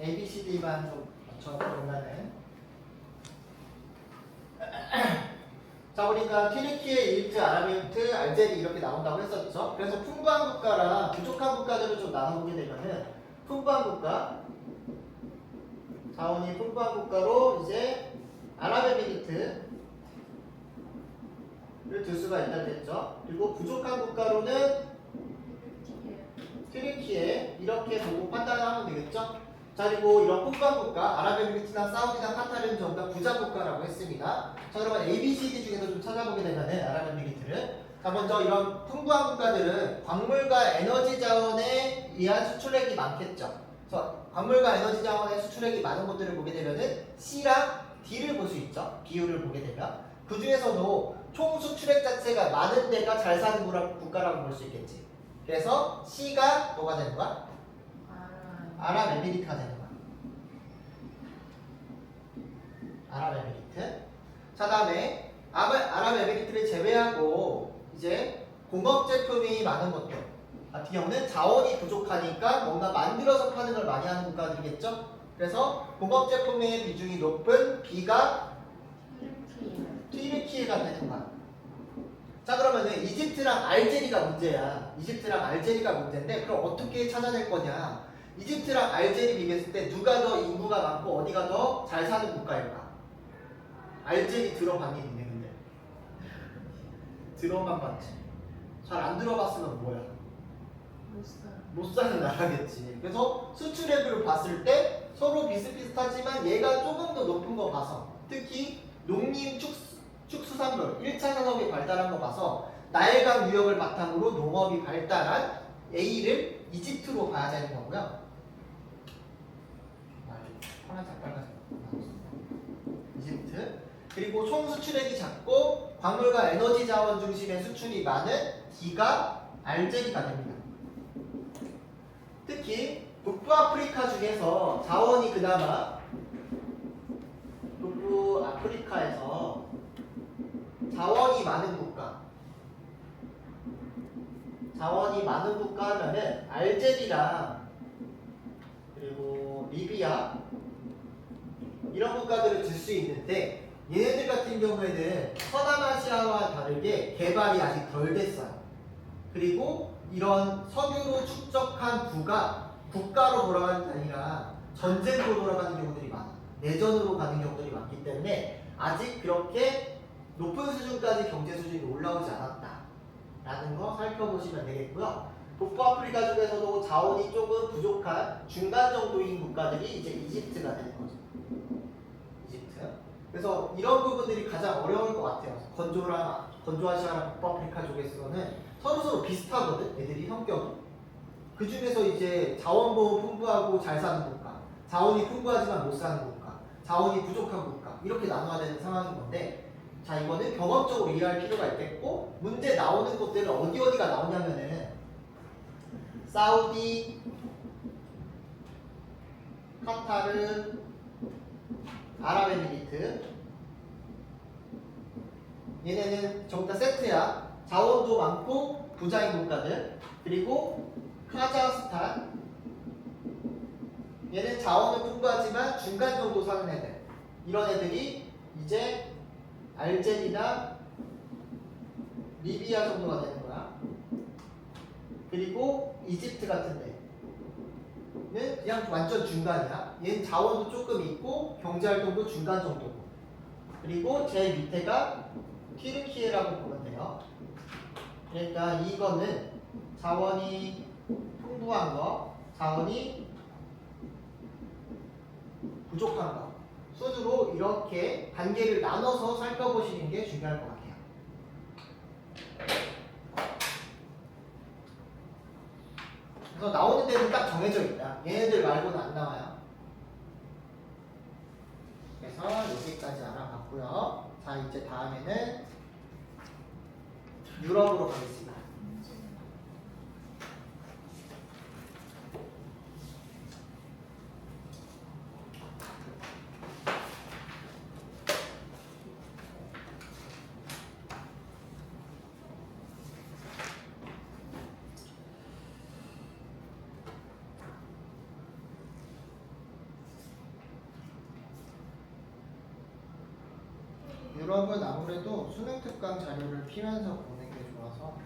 A, B, C, D만 좀 맞춰보면은 자, 우리 자원이가 튀르키예, 이집트, 아랍에미리트, 알제리 이렇게 나온다고 했었죠. 그래서 풍부한 국가랑 부족한 국가들을 좀 나눠보게 되면은 풍부한 국가, 자원이 풍부한 국가로 이제 아랍에미리트를 들 수가 있다고 했죠. 그리고 부족한 국가로는 튀르키예 이렇게 보고 판단을 하면 되겠죠. 자, 그리고 이런 풍부한 국가, 아랍에미리트나 사우디나 카타르는 전부 다 부자 국가라고 했습니다. 자, 그러면 ABCD 중에서 좀 찾아보게 되면은 아랍에미리트를, 자, 먼저 이런 풍부한 국가들은 광물과 에너지 자원에 의한 수출액이 많겠죠. 그래서 광물과 에너지 자원의 수출액이 많은 것들을 보게 되면은 C랑 D를 볼 수 있죠. 비율을 보게 되면 그 중에서도 총 수출액 자체가 많은 데가 잘 사는 국가라고 볼 수 있겠지. 그래서 C가 뭐가 되는 거야? 아랍에미리트가 되는 거야. 아랍에미리트. 자, 다음에 아랍에미리트를 제외하고 이제 공업 제품이 많은 것들 같은 경우는 자원이 부족하니까 뭔가 만들어서 파는 걸 많이 하는 국가들이겠죠. 그래서 공업 제품의 비중이 높은 B가 튀르키예가 되는 거야. 자, 그러면은 이집트랑 알제리가 문제야. 이집트랑 알제리가 문제인데 그럼 어떻게 찾아낼 거냐? 이집트랑 알제리 비교했을 때 누가 더 인구가 많고 어디가 더 잘 사는 국가일까? 알제리 들어봤니 니네 근데? 들어만 봤지. 잘 안 들어봤으면 뭐야? 못 사는 나라겠지. 그래서 수출액으로 봤을 때 서로 비슷비슷하지만 얘가 조금 더 높은 거 봐서, 특히 농림 축수산물 1차 산업이 발달한 거 봐서 나일강 유역을 바탕으로 농업이 발달한 A를 이집트로 봐야 되는 거고요. 파란색, 빨간색 이집트. 그리고 총 수출액이 작고 광물과 에너지 자원 중심의 수출이 많은 D가 알제리가 됩니다. 특히 북부아프리카 중에서 자원이 그나마 북부아프리카에서 자원이 많은 국가 하면은 알제리랑 그리고 리비아 이런 국가들을 들 수 있는데 얘네들 같은 경우에는 서남아시아와 다르게 개발이 아직 덜 됐어요. 그리고 이런 석유로 축적한 부가 국가로 돌아가는 게 아니라 전쟁으로 돌아가는 경우들이 많아. 내전으로 가는 경우들이 많기 때문에 아직 그렇게 높은 수준까지 경제 수준이 올라오지 않았다라는 거 살펴보시면 되겠고요. 북부아프리카 중에서도 자원이 조금 부족한 중간 정도인 국가들이 이제 이집트가 되는 거죠. 이집트. 그래서 이런 부분들이 가장 어려울 것 같아요. 건조아시아랑 북부아프리카 쪽에서는 서로 비슷하거든. 애들이 성격이. 그 중에서 이제 자원보호 풍부하고 잘 사는 국가, 자원이 풍부하지만 못 사는 국가, 자원이 부족한 국가 이렇게 나눠야 되는 상황인 건데, 자, 이거는 경험적으로 이해할 필요가 있겠고, 문제 나오는 곳들은 어디가 나오냐면은 사우디, 카타르, 아랍에미리트 얘네는 전부 다 세트야. 자원도 많고 부자인 국가들. 그리고 카자흐스탄 얘는 자원은 풍부하지만 중간 정도 사는 애들. 이런 애들이 이제 알제리나 리비아 정도가 되는 거야. 그리고 이집트 같은 데는 그냥 완전 중간이야. 얘는 자원도 조금 있고 경제활동도 중간 정도고. 그리고 제일 밑에가 튀르키예라고 보면 돼요. 그러니까 이거는 자원이 풍부한 거, 자원이 부족한 거 순으로 이렇게 단계를 나눠서 살펴보시는 게 중요할 것 같아요. 그래서 나오는 데는 딱 정해져 있다. 얘네들 말고는 안 나와요. 그래서 여기까지 알아봤고요. 자, 이제 다음에는 유럽으로 가겠습니다. 유럽은 아무래도 수능 특강 자료를 피면서 보는 게 좋아서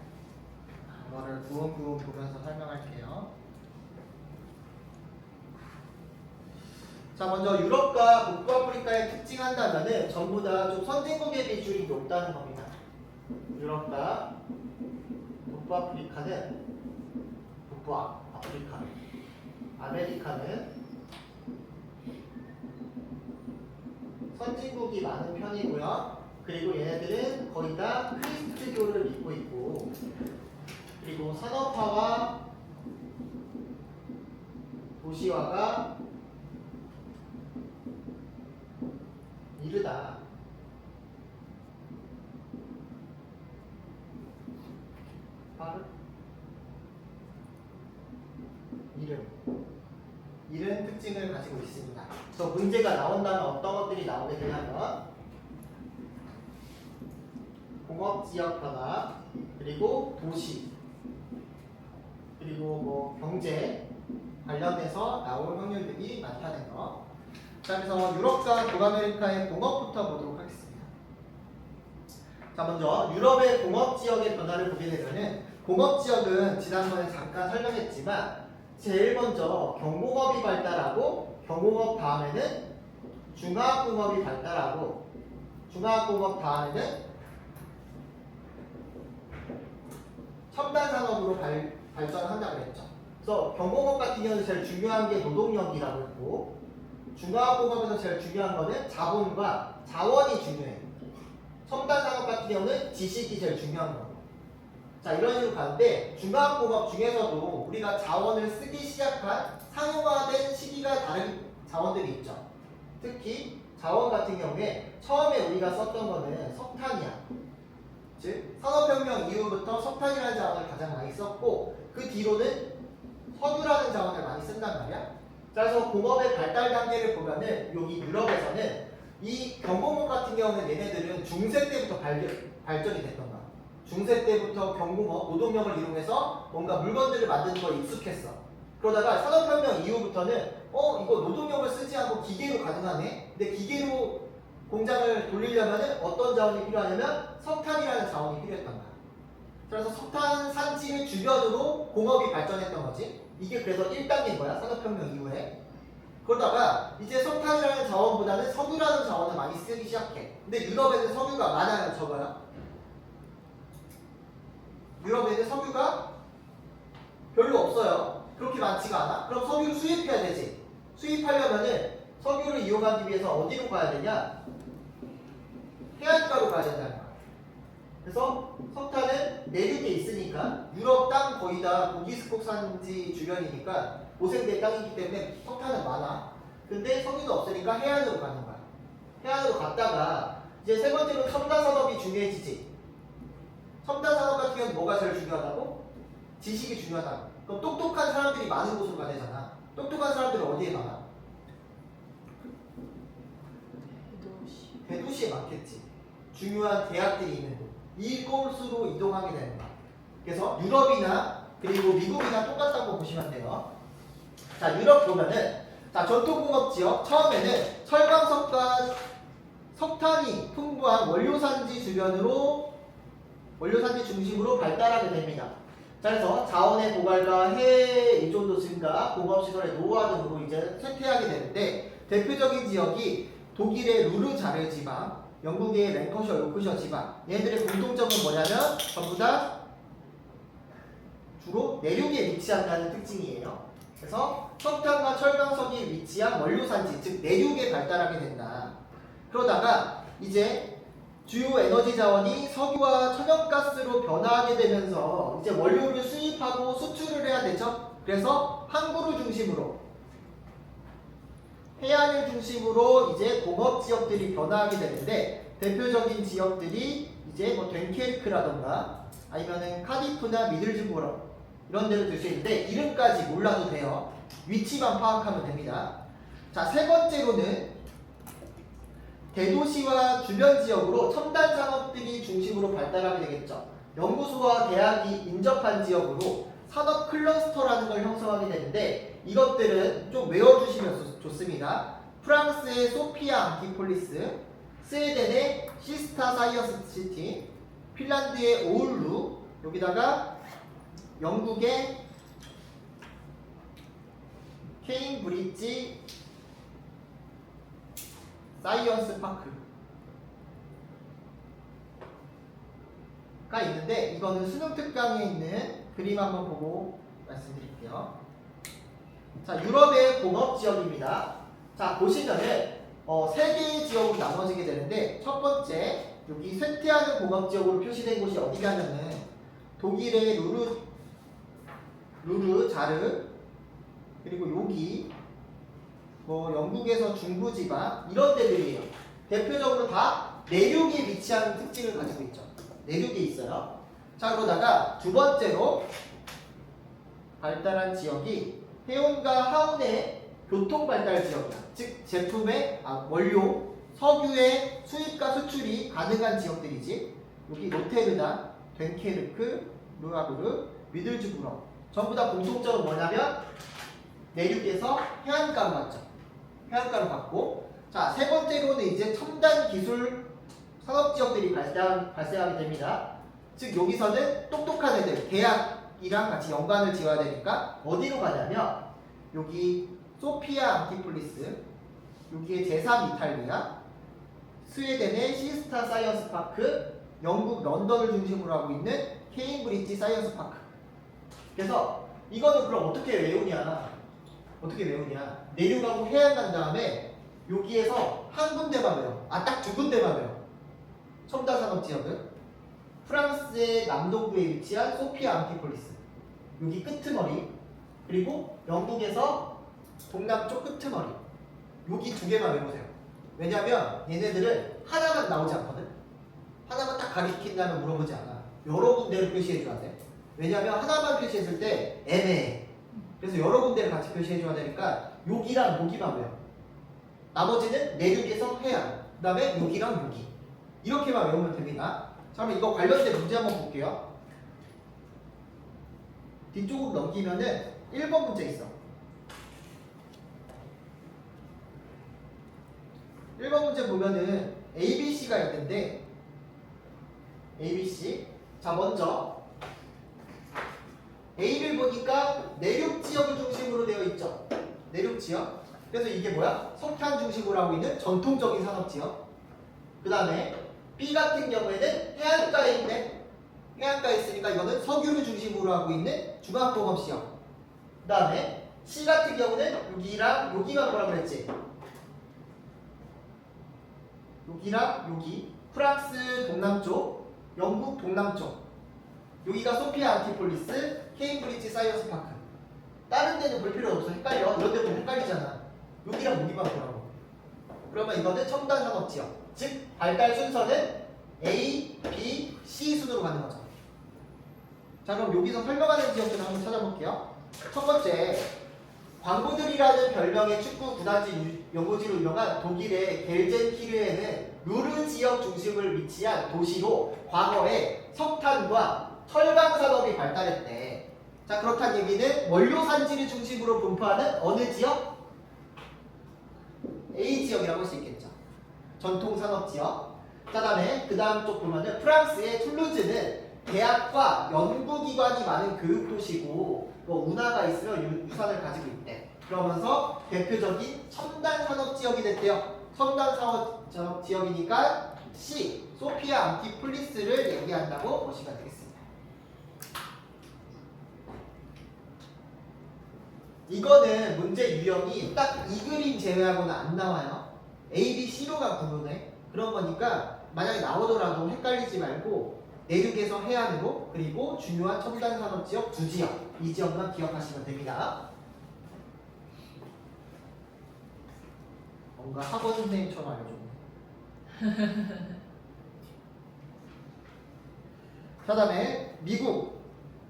이거를 부분 보면서 설명할게요. 자, 먼저 유럽과 북부아프리카의 특징한다면은 전부 다 좀 선진국의 비중이 높다는 겁니다. 유럽과 북부아프리카는 아메리카는 선진국이 많은 편이고요. 그리고 얘네들은 거의 다 크리스트교를 믿고 있고, 그리고 산업화와 도시화가 이르다. 이런 특징을 가지고 있습니다. 그래서 문제가 나온다면 어떤 것들이 나오게 되냐면 공업지역 변화, 그리고 도시, 그리고 뭐 경제 관련해서 나올 확률들이 많다는 거. 자, 그래서 유럽과 북아메리카의 공업부터 보도록 하겠습니다. 자, 먼저 유럽의 공업지역의 변화를 보게 되면은 공업지역은 지난번에 잠깐 설명했지만 제일 먼저 경공업이 발달하고 경공업 다음에는 중화학공업이 발달하고 중화학공업 다음에는 첨단 산업으로 발전한다고 그랬죠. 그래서 경공업 같은 경우는 제일 중요한 게 노동력이라고 했고 중화학공업에서 제일 중요한 거는 자본과 자원이 중요해요. 첨단 산업 같은 경우는 지식이 제일 중요한 거고. 자, 이런 식으로 가는데 중화학공업 중에서도 우리가 자원을 쓰기 시작한 상용화된 시기가 다른 자원들이 있죠. 특히 자원 같은 경우에 처음에 우리가 썼던 거는 석탄이야. 즉 산업혁명 이후부터 석탄이라는 자원을 가장 많이 썼고 그 뒤로는 석유라는 자원을 많이 쓴단 말이야. 그래서 공업의 발달 단계를 보면은 여기 유럽에서는 이 경공업 같은 경우는 얘네들은 중세 때부터 발전이 됐던 거야. 중세 때부터 경공업, 노동력을 이용해서 뭔가 물건들을 만드는 거에 익숙했어. 그러다가 산업혁명 이후부터는 이거 노동력을 쓰지 않고 기계로 가능하네. 근데 기계로 공장을 돌리려면 어떤 자원이 필요하냐면 석탄이라는 자원이 필요했던 거야. 그래서 석탄 산지를 주변으로 공업이 발전했던 거지. 이게 그래서 1단계인 거야, 산업혁명 이후에. 그러다가 이제 석탄이라는 자원보다는 석유라는 자원을 많이 쓰기 시작해. 근데 유럽에는 석유가 많아요, 적어요? 유럽에는 석유가 별로 없어요. 그렇게 많지가 않아. 그럼 석유를 수입해야 되지. 수입하려면은 석유를 이용하기 위해서 어디로 가야 되냐? 해안가로 가야 된다는 거야. 그래서 석탄은 내륙에 있으니까 유럽 땅 거의 다 고기스콕 산지 주변이니까 오색된 땅이기 때문에 석탄은 많아. 근데 석유는 없으니까 해안으로 가는 거야. 해안으로 갔다가 이제 세 번째로 첨단 산업이 중요해지지. 첨단 산업 같은 경우는 뭐가 제일 중요하다고? 지식이 중요하다고. 그럼 똑똑한 사람들이 많은 곳으로 가야 되잖아. 똑똑한 사람들은 어디에 많아? 대도시에 많겠지. 중요한 대학들이 있는 곳. 이곳으로 이동하게 되는 거야. 그래서 유럽이나 그리고 미국이나 똑같다고 보시면 돼요. 자, 유럽 보면은 자, 전통공업 지역 처음에는 철광석과 석탄이 풍부한 원료산지 중심으로 발달하게 됩니다. 자, 그래서 자원의 고갈과 해외 의존도 증가, 공업시설의 노후화 등으로 이제 쇠퇴하게 되는데 대표적인 지역이 독일의 루르자르 지방, 영국의 랭커셔, 요크셔 지방. 얘네들의 공통점은 뭐냐면 전부 다 주로 내륙에 위치한다는 특징이에요. 그래서 석탄과 철광석이 위치한 원료산지, 즉 내륙에 발달하게 된다. 그러다가 이제 주요 에너지 자원이 석유와 천연가스로 변화하게 되면서 이제 원료를 수입하고 수출을 해야 되죠. 그래서 항구를 중심으로 해안을 중심으로 이제 공업 지역들이 변화하게 되는데 대표적인 지역들이 이제 뭐 덴케르크라던가 아니면은 카디프나 미들즈보러 이런 데를 들 수 있는데 이름까지 몰라도 돼요. 위치만 파악하면 됩니다. 자, 세 번째로는 대도시와 주변 지역으로 첨단 산업들이 중심으로 발달하게 되겠죠. 연구소와 대학이 인접한 지역으로 산업 클러스터라는 걸 형성하게 되는데 이것들은 좀 외워주시면 좋습니다. 프랑스의 소피아 앙티폴리스, 스웨덴의 시스타 사이언스 시티, 핀란드의 오울루, 여기다가 영국의 케임브리지 사이언스 파크가 있는데, 이거는 수능 특강에 있는 그림 한번 보고 말씀드릴게요. 자, 유럽의 공업 지역입니다. 자, 보시면은 3개의 지역으로 나눠지게 되는데, 첫 번째 여기 쇠퇴하는 공업 지역으로 표시된 곳이 어디냐면은 독일의 루르 자르, 그리고 여기 뭐 영국에서 중부지방 이런 데들이에요. 대표적으로 다 내륙에 위치한 특징을 가지고 있죠. 내륙에 있어요. 자, 그러다가 두 번째로 발달한 지역이 해운과 하운의 교통 발달 지역이다. 즉 제품의 원료, 석유의 수입과 수출이 가능한 지역들이지. 여기 로테르담, 덴케르크, 르하브르, 미들즈부러 전부 다 공통점은 뭐냐면 내륙에서 해안가로 갔죠. 해안가로 갔고, 자, 세 번째로는 이제 첨단 기술 산업 지역들이 발생하게 됩니다. 즉 여기서는 똑똑한 애들, 대학이랑 같이 연관을 지어야 되니까 어디로 가냐면 여기 소피아 안티폴리스, 여기에 제3 이탈리아, 스웨덴의 시스타 사이언스 파크, 영국 런던을 중심으로 하고 있는 케임브리지 사이언스 파크. 그래서 이거는 그럼 어떻게 외우냐? 내륙하고 해안 간 다음에 여기에서 한 군데만 외워. 딱 두 군데만 외워. 첨단 산업 지역은 프랑스의 남동부에 위치한 소피아 안티폴리스, 여기 끄트머리, 그리고 영국에서 동남쪽 끄트머리, 여기 두 개만 외우세요. 왜냐면 얘네들은 하나만 나오지 않거든. 하나만 딱 가리킨다면 물어보지 않아. 여러 군데를 표시해줘야 돼. 왜냐면 하나만 표시했을 때 애매해. 그래서 여러 군데를 같이 표시해줘야 되니까 여기랑 여기만 외워. 나머지는 내륙에서 해안, 그 다음에 여기랑 여기 이렇게만 외우면 됩니다. 자, 그럼 이거 관련된 문제 한번 볼게요. 뒤쪽으로 넘기면은 1번 문제 있어. 1번 문제 보면은 ABC가 있는데, ABC. 자, 먼저 A를 보니까 내륙 지역을 중심으로 되어 있죠. 내륙 지역. 그래서 이게 뭐야? 석탄 중심으로 하고 있는 전통적인 산업 지역. 그 다음에 B 같은 경우에는 해안가에 있네. 해안가에 있으니까 이거는 석유를 중심으로 하고 있는 중앙공업 지역. 그 다음에 C 같은 경우는 여기랑 여기가 뭐라 그랬지? 여기랑 여기. 프랑스 동남쪽, 영국 동남쪽. 여기가 소피아 안티폴리스, 케임브리지 사이언스 파크. 다른 데는 볼 필요 없어. 헷갈려. 이런 데 보면 헷갈리잖아. 여기랑 여기만 보라고. 그러면 이거는 첨단 산업 지역. 즉 발달 순서는 A, B, C 순으로 가는 거죠. 자, 그럼 여기서 설명하는 지역들을 한번 찾아볼게요. 첫 번째, 광부들이라는 별명의 축구 구단지 연고지로 유명한 독일의 겔젠키르에는 루르 지역 중심을 위치한 도시로 과거에 석탄과 철강 산업이 발달했대. 자, 그렇다는 얘기는 원료 산지를 중심으로 분포하는 어느 지역? A 지역이라고 할 수 있겠죠. 전통 산업 지역. 자, 그 다음 쪽 보면은 프랑스의 툴루즈는 대학과 연구기관이 많은 교육 도시고 뭐 운하가 있으면 유산을 가지고 있대. 그러면서 대표적인 첨단 산업 지역이 됐대요. 첨단 산업 지역이니까 C, 소피아 안티폴리스를 얘기한다고 보시면 되겠습니다. 이거는 문제 유형이 딱 이 그림 제외하고는 안 나와요. A, B, C로가 구분해. 그런 거니까 만약에 나오더라도 헷갈리지 말고 내륙에서 해안으로, 그리고 중요한 첨단 산업 지역 두 지역, 이 지역만 기억하시면 됩니다. 뭔가 학원 선생님처럼 알려줬네. 그 다음에 미국,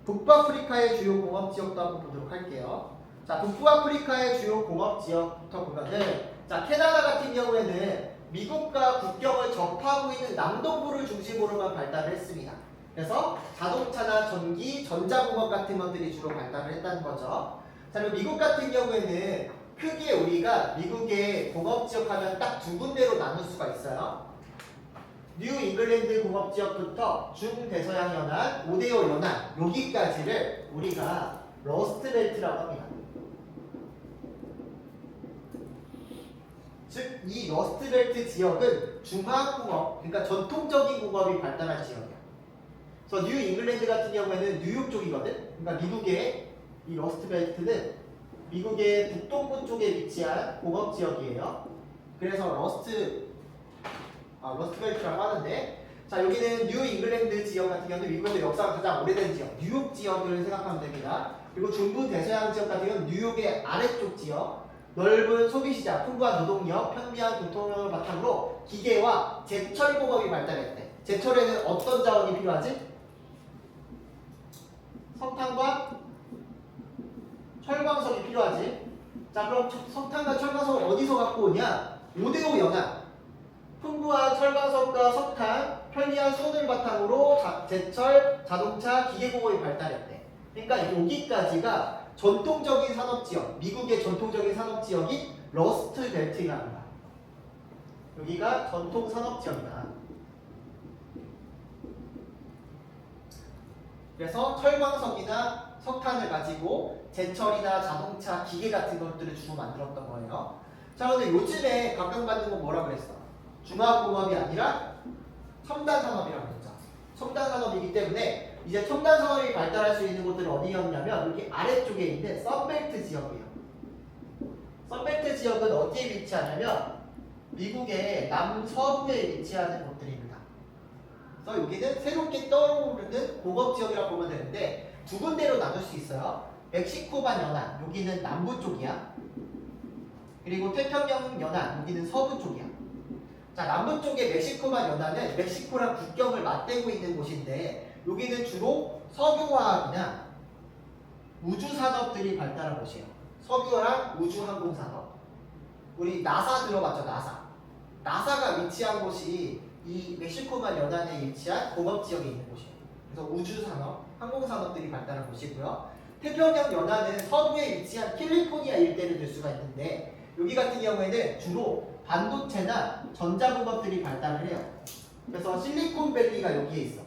북부아프리카의 주요 공업 지역도 한번 보도록 할게요. 자, 북부아프리카의 주요 공업 지역부터 보면은, 자, 캐나다 같은 경우에는 미국과 국경을 접하고 있는 남동부를 중심으로만 발달을 했습니다. 그래서 자동차나 전기, 전자공업 같은 것들이 주로 발달을 했다는 거죠. 자, 그리고 미국 같은 경우에는 크게 우리가 미국의 공업 지역 하면 딱 두 군데로 나눌 수가 있어요. 뉴 잉글랜드 공업 지역부터 중대서양 연안, 5대5 연안 여기까지를 우리가 러스트 벨트라고 합니다. 즉, 이 러스트 벨트 지역은 중화공업, 그러니까 전통적인 공업이 발달한 지역이야. 그래서 뉴 잉글랜드 같은 경우에는 뉴욕 쪽이거든. 그러니까 미국의 이 러스트 벨트는 미국의 북동부 쪽에 위치한 공업 지역이에요. 그래서 러스트 벨트라고 하는데, 자, 여기는 뉴 잉글랜드 지역 같은 경우는 미국에서 역사가 가장 오래된 지역, 뉴욕 지역을 생각하면 됩니다. 그리고 중부 대서양 지역 같은 경우는 뉴욕의 아래쪽 지역, 넓은 소비시장, 풍부한 노동력, 편리한 교통을 바탕으로 기계와 제철 공업이 발달했대. 제철에는 어떤 자원이 필요하지? 석탄과 철광석이 필요하지. 자, 그럼 석탄과 철광석을 어디서 갖고 오냐? 5대5 연안. 풍부한 철광석과 석탄, 편리한 수온을 바탕으로 제철, 자동차, 기계공업이 발달했대. 그러니까 여기까지가 전통적인 산업지역, 미국의 전통적인 산업지역인 러스트 벨트라는 거야. 여기가 전통 산업지역이다. 그래서 철광석이나 석탄을 가지고 제철이나 자동차, 기계 같은 것들을 주로 만들었던 거예요. 자, 근데 요즘에 각광받는 건 뭐라 그랬어? 중화공업이 아니라 첨단 산업이라고 했죠. 첨단 산업이기 때문에 이제 첨단 산업이 발달할 수 있는 곳들은 어디였냐면 여기 아래쪽에 있는 썬벨트 지역이에요. 썬벨트 지역은 어디에 위치하냐면 미국의 남서부에 위치하는 곳들입니다. 그래서 여기는 새롭게 떠오르는 공업 지역이라고 보면 되는데 두 군데로 나눌 수 있어요. 멕시코반 연안, 여기는 남부 쪽이야. 그리고 태평양 연안, 여기는 서부 쪽이야. 자, 남부 쪽의 멕시코반 연안은 멕시코랑 국경을 맞대고 있는 곳인데 여기는 주로 석유화학이나 우주산업들이 발달한 곳이에요. 석유화학, 우주항공산업. 우리 나사 들어봤죠? 나사가 위치한 곳이 이 멕시코반 연안에 위치한 공업지역에 있는 곳이에요. 그래서 우주산업, 항공산업들이 발달한 곳이고요. 태평양 연안은 서부에 위치한 캘리포니아 일대를 들 수가 있는데 여기 같은 경우에는 주로 반도체나 전자공업들이 발달을 해요. 그래서 실리콘밸리가 여기에 있어.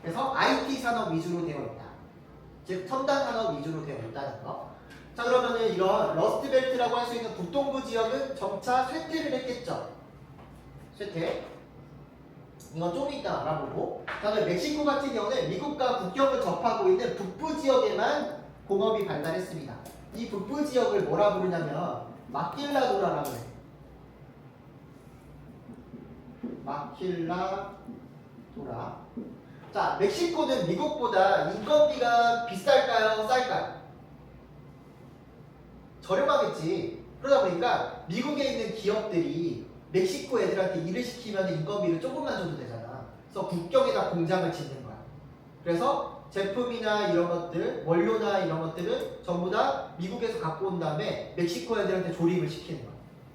그래서 IT 산업 위주로 되어 있다. 즉 첨단 산업 위주로 되어 있다는 거. 자, 그러면은 이런 러스트벨트라고 할 수 있는 북동부 지역은 점차 쇠퇴를 했겠죠. 쇠퇴. 이건 좀 이따 알아보고. 그다음에 멕시코 같은 경우는 미국과 국경을 접하고 있는 북부 지역에만 공업이 발달했습니다. 이 북부 지역을 뭐라 부르냐면 마킬라도라라고 해요. 마킬라도라. 자, 멕시코는 미국보다 인건비가 비쌀까요? 쌀까요? 저렴하겠지. 그러다 보니까 미국에 있는 기업들이 멕시코 애들한테 일을 시키면 인건비를 조금만 줘도 되잖아. 그래서 국경에다 공장을 짓는 거야. 그래서 제품이나 이런 것들, 원료나 이런 것들은 전부 다 미국에서 갖고 온 다음에 멕시코 애들한테 조립을 시키는 거야.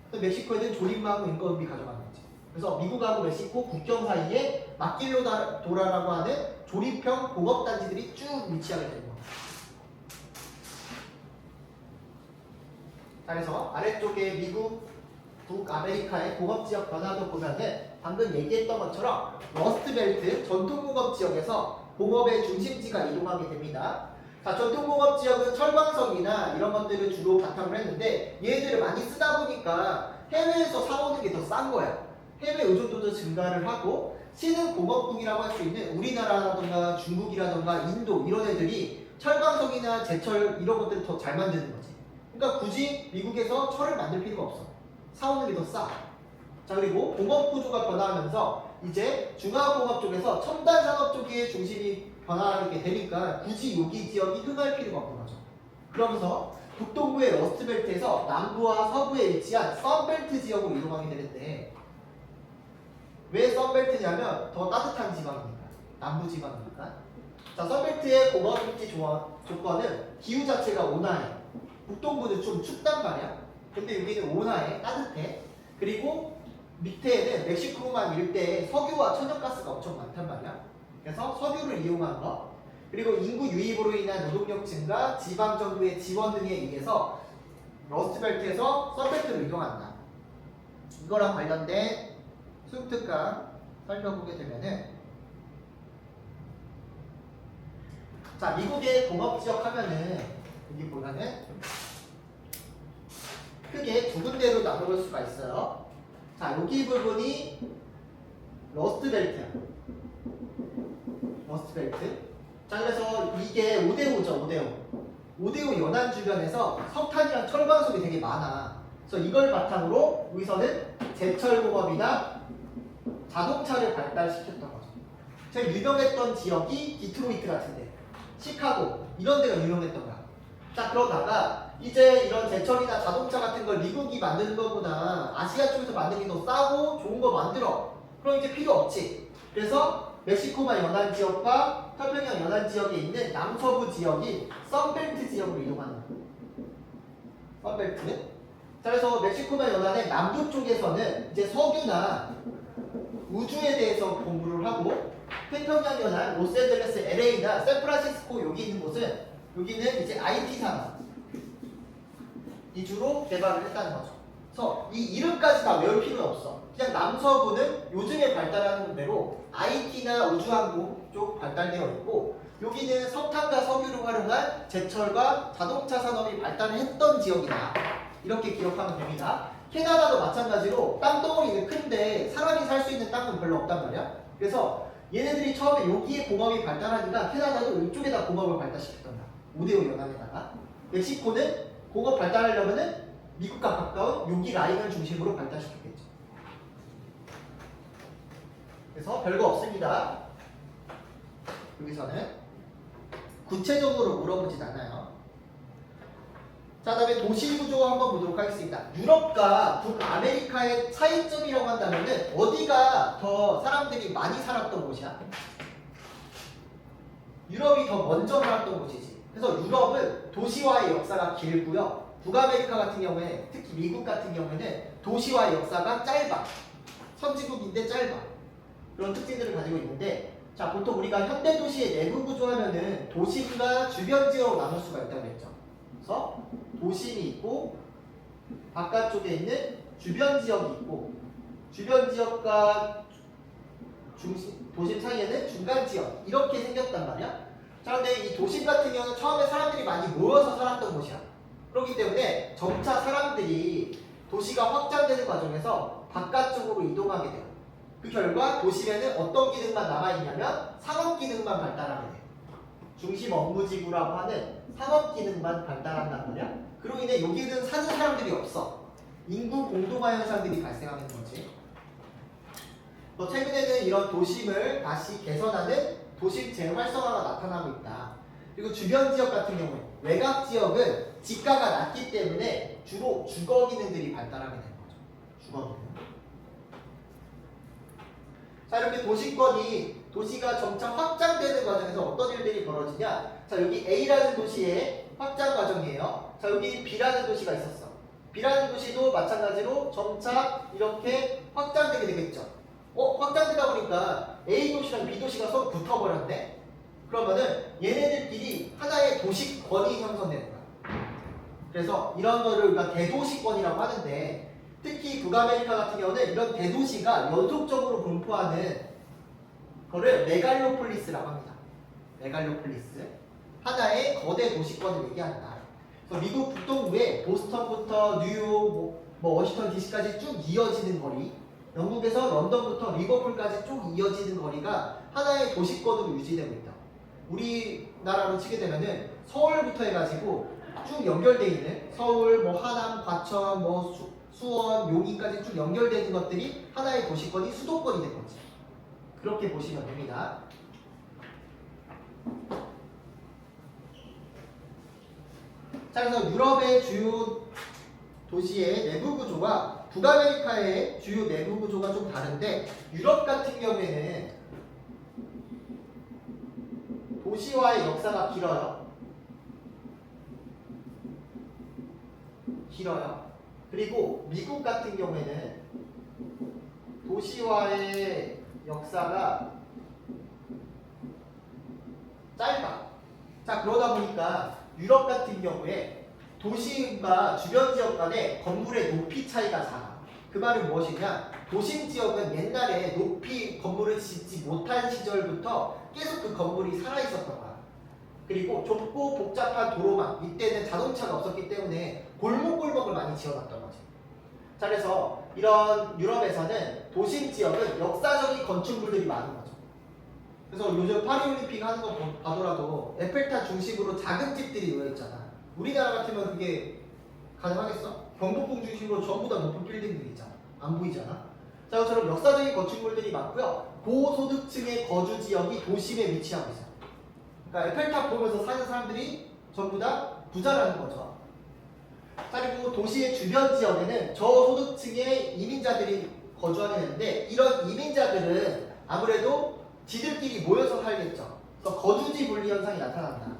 그래서 멕시코 애들은 조립만 하고 인건비 가져가는 거지. 그래서 미국하고 멕시코 국경 사이에 마킬라도라라고 하는 조립형 공업단지들이 쭉 위치하게 되는 거야. 자, 그래서 아래쪽에 미국, 북아메리카의 공업지역 변화도 보면은 방금 얘기했던 것처럼 러스트벨트 전통공업지역에서 공업의 중심지가 이동하게 됩니다. 자, 전통공업지역은 철광석이나 이런 것들을 주로 바탕으로 했는데 얘들을 많이 쓰다 보니까 해외에서 사오는 게 더 싼 거야. 해외 의존도도 증가를 하고 신흥공업국이라고 할 수 있는 우리나라라던가 중국이라던가 인도 이런 애들이 철광석이나 제철 이런 것들을 더 잘 만드는 거지. 그러니까 굳이 미국에서 철을 만들 필요가 없어. 사오는 게 더 싸. 자, 그리고 공업 구조가 변화하면서 이제 중화공업 쪽에서 첨단 산업 쪽의 중심이 변화하게 되니까 굳이 여기 지역이 흥할 필요가 없는 거죠. 그러면서 북동부의 러스트벨트에서 남부와 서부에 위치한 썬벨트 지역으로 이동하게 되는데 왜 썬벨트냐면 더 따뜻한 지방이니까. 남부 지방이니까. 자, 썬벨트의 공업 입지 조건은 기후 자체가 온화해. 북동부는 좀 춥단 말이야. 근데 여기는 온화해, 따뜻해. 그리고 밑에는 멕시코만 일대에 석유와 천연가스가 엄청 많단 말이야. 그래서 석유를 이용한 거. 그리고 인구 유입으로 인한 노동력 증가, 지방 정부의 지원 등에 의해서 러스트벨트에서 썬벨트로 이동한다. 이거랑 관련된 수특강 살펴보게 되면은 자, 미국의 공업지역 하면은 여기 보면은 크게 두 군데로 나눠볼 수가 있어요. 자, 여기 부분이 러스트벨트야. 러스트벨트. 자, 그래서 이게 5대5죠, 5대5. 5대5 연안 주변에서 석탄이랑 철광석이 되게 많아. 그래서 이걸 바탕으로 여기서는 제철공업이나 자동차를 발달시켰던 거죠. 제일 유명했던 지역이 디트로이트 같은데, 시카고 이런 데가 유명했던 거야. 자, 그러다가 이제 이런 제철이나 자동차 같은 걸 미국이 만드는 것보다 아시아 쪽에서 만드는 게 더 싸고 좋은 거 만들어. 그럼 이제 필요 없지. 그래서 멕시코만 연안 지역과 태평양 연안 지역에 있는 남서부 지역이 선벨트 지역으로 이동하는 거야. 선벨트. 자, 그래서 멕시코만 연안의 남부 쪽에서는 이제 석유나 우주에 대해서 공부를 하고, 태평양 연안 로스앤젤레스, LA나 샌프란시스코 여기 있는 곳은 여기는 이제 IT 산업 위주로 개발을 했다는 거죠. 그래서 이 이름까지 다 외울 필요는 없어. 그냥 남서부는 요즘에 발달하는 대로 IT나 우주항공 쪽 발달되어 있고, 여기는 석탄과 서규를 활용한 제철과 자동차 산업이 발달을 했던 지역이다. 이렇게 기억하면 됩니다. 캐나다도 마찬가지로 땅덩어리는 큰데 사람이 살 수 있는 땅은 별로 없단 말이야. 그래서 얘네들이 처음에 여기에 공업이 발달하니까 캐나다도 이쪽에다 공업을 발달시켰던 거야. 5대5 연안에다가. 멕시코는 공업 발달하려면은 미국과 가까운 여기 라인을 중심으로 발달시켰겠죠. 그래서 별거 없습니다. 여기서는 구체적으로 물어보진 않아요. 자, 다음에 도시 구조 한번 보도록 하겠습니다. 유럽과 북아메리카의 차이점이라고 한다면은 어디가 더 사람들이 많이 살았던 곳이야? 유럽이 더 먼저 살았던 곳이지. 그래서 유럽은 도시화의 역사가 길고요. 북아메리카 같은 경우에, 특히 미국 같은 경우에는 도시화의 역사가 짧아. 선진국인데 짧아. 그런 특징들을 가지고 있는데, 자, 보통 우리가 현대 도시의 내부 구조하면은 도심과 주변 지역으로 나눌 수가 있다고 했죠. 그래서 도심이 있고 바깥쪽에 있는 주변 지역이 있고, 주변 지역과 도심 사이에는 중간 지역, 이렇게 생겼단 말이야. 자, 근데 이 도심 같은 경우는 처음에 사람들이 많이 모여서 살았던 곳이야. 그렇기 때문에 점차 사람들이 도시가 확장되는 과정에서 바깥쪽으로 이동하게 돼요. 그 결과 도심에는 어떤 기능만 남아있냐면 상업 기능만 발달하게 돼요. 중심 업무지구라고 하는 상업 기능만 발달한단 말이야. 그로 인해 여기는 사는 사람들이 없어. 인구 공동화 현상들이 발생하는 거지. 최근에는 이런 도심을 다시 개선하는 도심 재활성화가 나타나고 있다. 그리고 주변 지역 같은 경우에 외곽 지역은 지가가 낮기 때문에 주로 주거 기능들이 발달하게 되는 거죠. 주거 기능. 자, 이렇게 도시가 점차 확장되는 과정에서 어떤 일들이 벌어지냐? 자, 여기 A라는 도시의 확장 과정이에요. 자, 여기 B라는 도시가 있었어. B라는 도시도 마찬가지로 점차 이렇게 확장되게 되겠죠. 확장되다 보니까 A 도시랑 B 도시가 서로 붙어버렸네? 그러면은 얘네들끼리 하나의 도시권이 형성되는 거야. 그래서 이런 거를 우리가 대도시권이라고 하는데, 특히 북아메리카 같은 경우는 이런 대도시가 연속적으로 분포하는 거를 메갈로폴리스라고 합니다. 메갈로폴리스. 하나의 거대 도시권을 얘기한다. 그래서 미국 북동부에 보스턴부터 뉴욕, 워싱턴 DC까지 쭉 이어지는 거리, 영국에서 런던부터 리버풀까지 쭉 이어지는 거리가 하나의 도시권으로 유지되고 있다. 우리나라로 치게 되면은 서울부터 해가지고 쭉 연결되어 있는 서울, 하남, 과천, 수원, 용인까지 쭉 연결되는 것들이 하나의 도시권이 수도권이 된 거지. 그렇게 보시면 됩니다. 자, 그래서 유럽의 주요 도시의 내부 구조와 북아메리카의 주요 내부 구조가 좀 다른데, 유럽 같은 경우에는 도시화의 역사가 길어요. 그리고 미국 같은 경우에는 도시화의 역사가 짧아. 자, 그러다 보니까 유럽 같은 경우에 도시와 주변 지역 간의 건물의 높이 차이가 작아. 그 그 말은 무엇이냐? 도심 지역은 옛날에 높이 건물을 짓지 못한 시절부터 계속 그 건물이 살아있었던 거야. 그리고 좁고 복잡한 도로망, 이때는 자동차가 없었기 때문에 골목골목을 많이 지어놨던 거지. 자, 그래서 이런 유럽에서는 도심 지역은 역사적인 건축물들이 많은 거죠. 그래서 요즘 파리올림픽 하는 거 봐더라도 에펠탑 중심으로 작은 집들이 놓여있잖아. 우리나라 같으면 그게 가능하겠어? 경복궁 중심으로 전부 다 높은 빌딩들이 있잖아. 안 보이잖아. 자, 그처럼 역사적인 건축물들이 많고요. 고소득층의 거주 지역이 도심에 위치하고 있어요. 그러니까 에펠탑 보면서 사는 사람들이 전부 다 부자라는 거죠. 자, 그리고 도시의 주변 지역에는 저소득층의 이민자들이 거주하게 되는데 이런 이민자들은 아무래도 지들끼리 모여서 살겠죠. 그래서 거주지 분리 현상이 나타난다.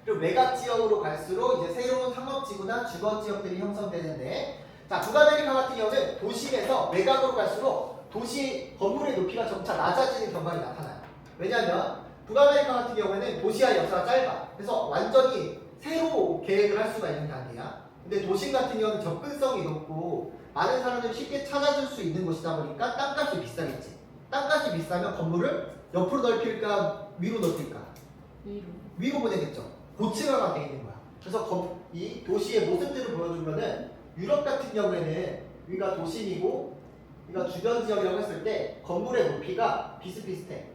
그리고 외곽 지역으로 갈수록 이제 새로운 상업지구나 주거 지역들이 형성되는데, 자, 북아메리카 같은 경우는 도심에서 외곽으로 갈수록 도시 건물의 높이가 점차 낮아지는 경향이 나타나요. 왜냐하면 북아메리카 같은 경우에는 도시화의 역사가 짧아. 그래서 완전히 새로 계획을 할 수가 있는 단계야. 근데 도심 같은 경우는 접근성이 높고 많은 사람들이 쉽게 찾아줄 수 있는 곳이다 보니까 땅값이 비싸겠지. 땅값이 비싸면 건물을 옆으로 넓힐까 위로 넓힐까? 위로 보내겠죠. 고층화가 되어 있는 거야. 그래서 이 도시의 모습들을 보여주면은 유럽 같은 경우에는 위가 도심이고 위가 주변 지역이라고 했을 때 건물의 높이가 비슷비슷해.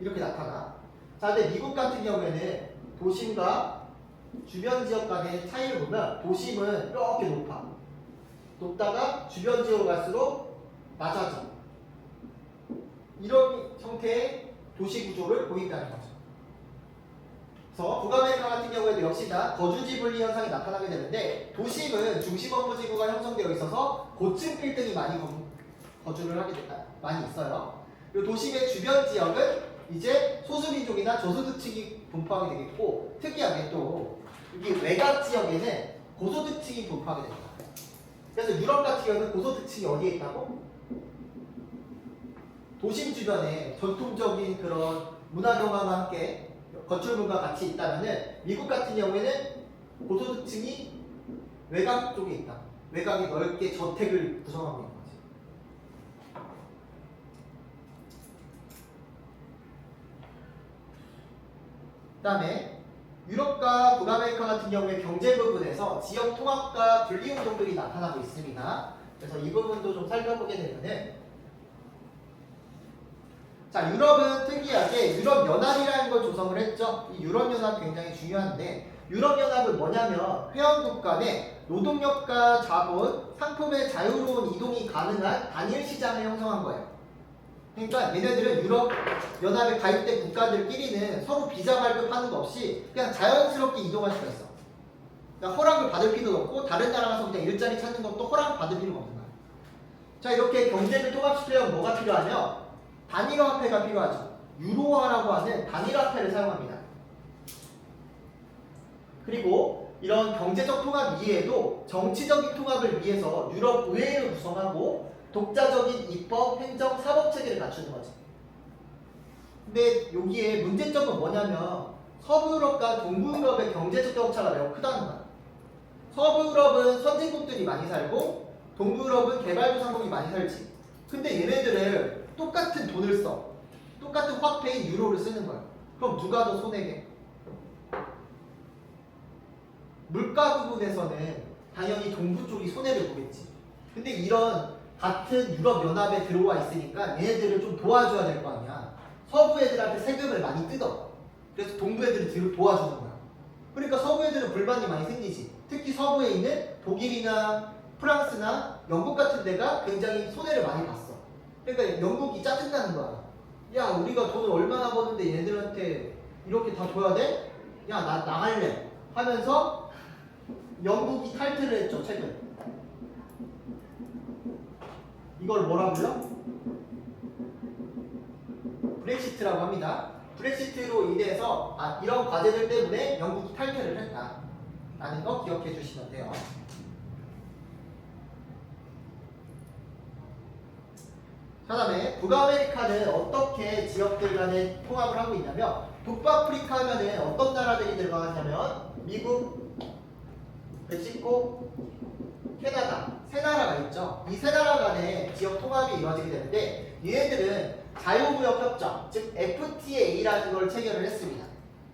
이렇게 나타나. 자, 근데 미국 같은 경우에는 도심과 주변 지역 간의 차이를 보면 도심은 이렇게 높아. 높다가 주변 지역으로 갈수록 낮아져. 이런 형태의 도시 구조를 보인다는 거죠. 그래서 북아메리카 같은 경우에도 역시나 거주지 분리 현상이 나타나게 되는데 도심은 중심 업무 지구가 형성되어 있어서 고층 빌딩이 많이 거주를 많이 있어요. 그리고 도심의 주변 지역은 이제 소수민족이나 저소득층이 분포하게 되겠고, 특이하게 또 여기 외곽 지역에는 고소득층이 분포하게 됩니다. 그래서 유럽 같은 경우는 고소득층이 어디에 있다고? 도심 주변에 전통적인 그런 문화 경험과 함께 건축물과 같이 있다면은 미국 같은 경우에는 고소득층이 외곽 쪽에 있다. 외곽이 넓게 저택을 구성하고 있는 거지. 그 다음에 유럽과 북아메리카 같은 경우에 경제 부분에서 지역 통합과 분리 운동들이 나타나고 있습니다. 그래서 이 부분도 좀 살펴보게 되면은, 자, 유럽은 특이하게 유럽연합이라는 걸 조성을 했죠. 이 유럽연합 굉장히 중요한데, 유럽연합은 뭐냐면 회원국 간에 노동력과 자본, 상품의 자유로운 이동이 가능한 단일 시장을 형성한 거예요. 그러니까 얘네들은 유럽연합에 가입된 국가들끼리는 서로 비자 발급하는 거 없이 그냥 자연스럽게 이동할 수가 있어. 그러니까 허락을 받을 필요도 없고 다른 나라 가서 그냥 일자리 찾는 것도 허락 받을 필요가 없는 거야. 자, 이렇게 경제를 통합시키려면 뭐가 필요하냐? 단일화폐가 필요하죠. 유로화라고 하는 단일화폐를 사용합니다. 그리고 이런 경제적 통합 이외에도 정치적인 통합을 위해서 유럽 의회를 구성하고 독자적인 입법, 행정, 사법 체계를 갖추는 거지. 근데 여기에 문제점은 뭐냐면 서부 유럽과 동부 유럽의 경제적 격차가 매우 크다는 거야. 서부 유럽은 선진국들이 많이 살고 동부 유럽은 개발도상국이 많이 살지. 근데 얘네들을 똑같은 돈을 써. 똑같은 화폐인 유로를 쓰는 거야. 그럼 누가 더 손해게? 물가 부분에서는 당연히 동부 쪽이 손해를 보겠지. 근데 이런 같은 유럽연합에 들어와 있으니까 얘네들을 좀 도와줘야 될 거 아니야. 서부 애들한테 세금을 많이 뜯어. 그래서 동부 애들이 도와주는 거야. 그러니까 서부 애들은 불만이 많이 생기지. 특히 서부에 있는 독일이나 프랑스나 영국 같은 데가 굉장히 손해를 많이 봤어. 그러니까 영국이 짜증나는 거야. 야, 우리가 돈을 얼마나 버는데 얘네들한테 이렇게 다 줘야 돼? 야, 나 나갈래 하면서 영국이 탈퇴를 했죠, 최근. 이걸 뭐라 불러? 브렉시트라고 합니다. 브렉시트로 인해서 이런 과제들 때문에 영국이 탈퇴를 했다 라는 거 기억해 주시면 돼요. 그 다음에 북아메리카는 어떻게 지역들 간에 통합을 하고 있냐면, 북아프리카 하면은 어떤 나라들이 들어가냐면 미국, 멕시코, 캐나다 세 나라가 있죠. 이 세 나라 간의 지역 통합이 이루어지게 되는데 얘네들은 자유무역 협정, 즉 FTA라는 걸 체결을 했습니다.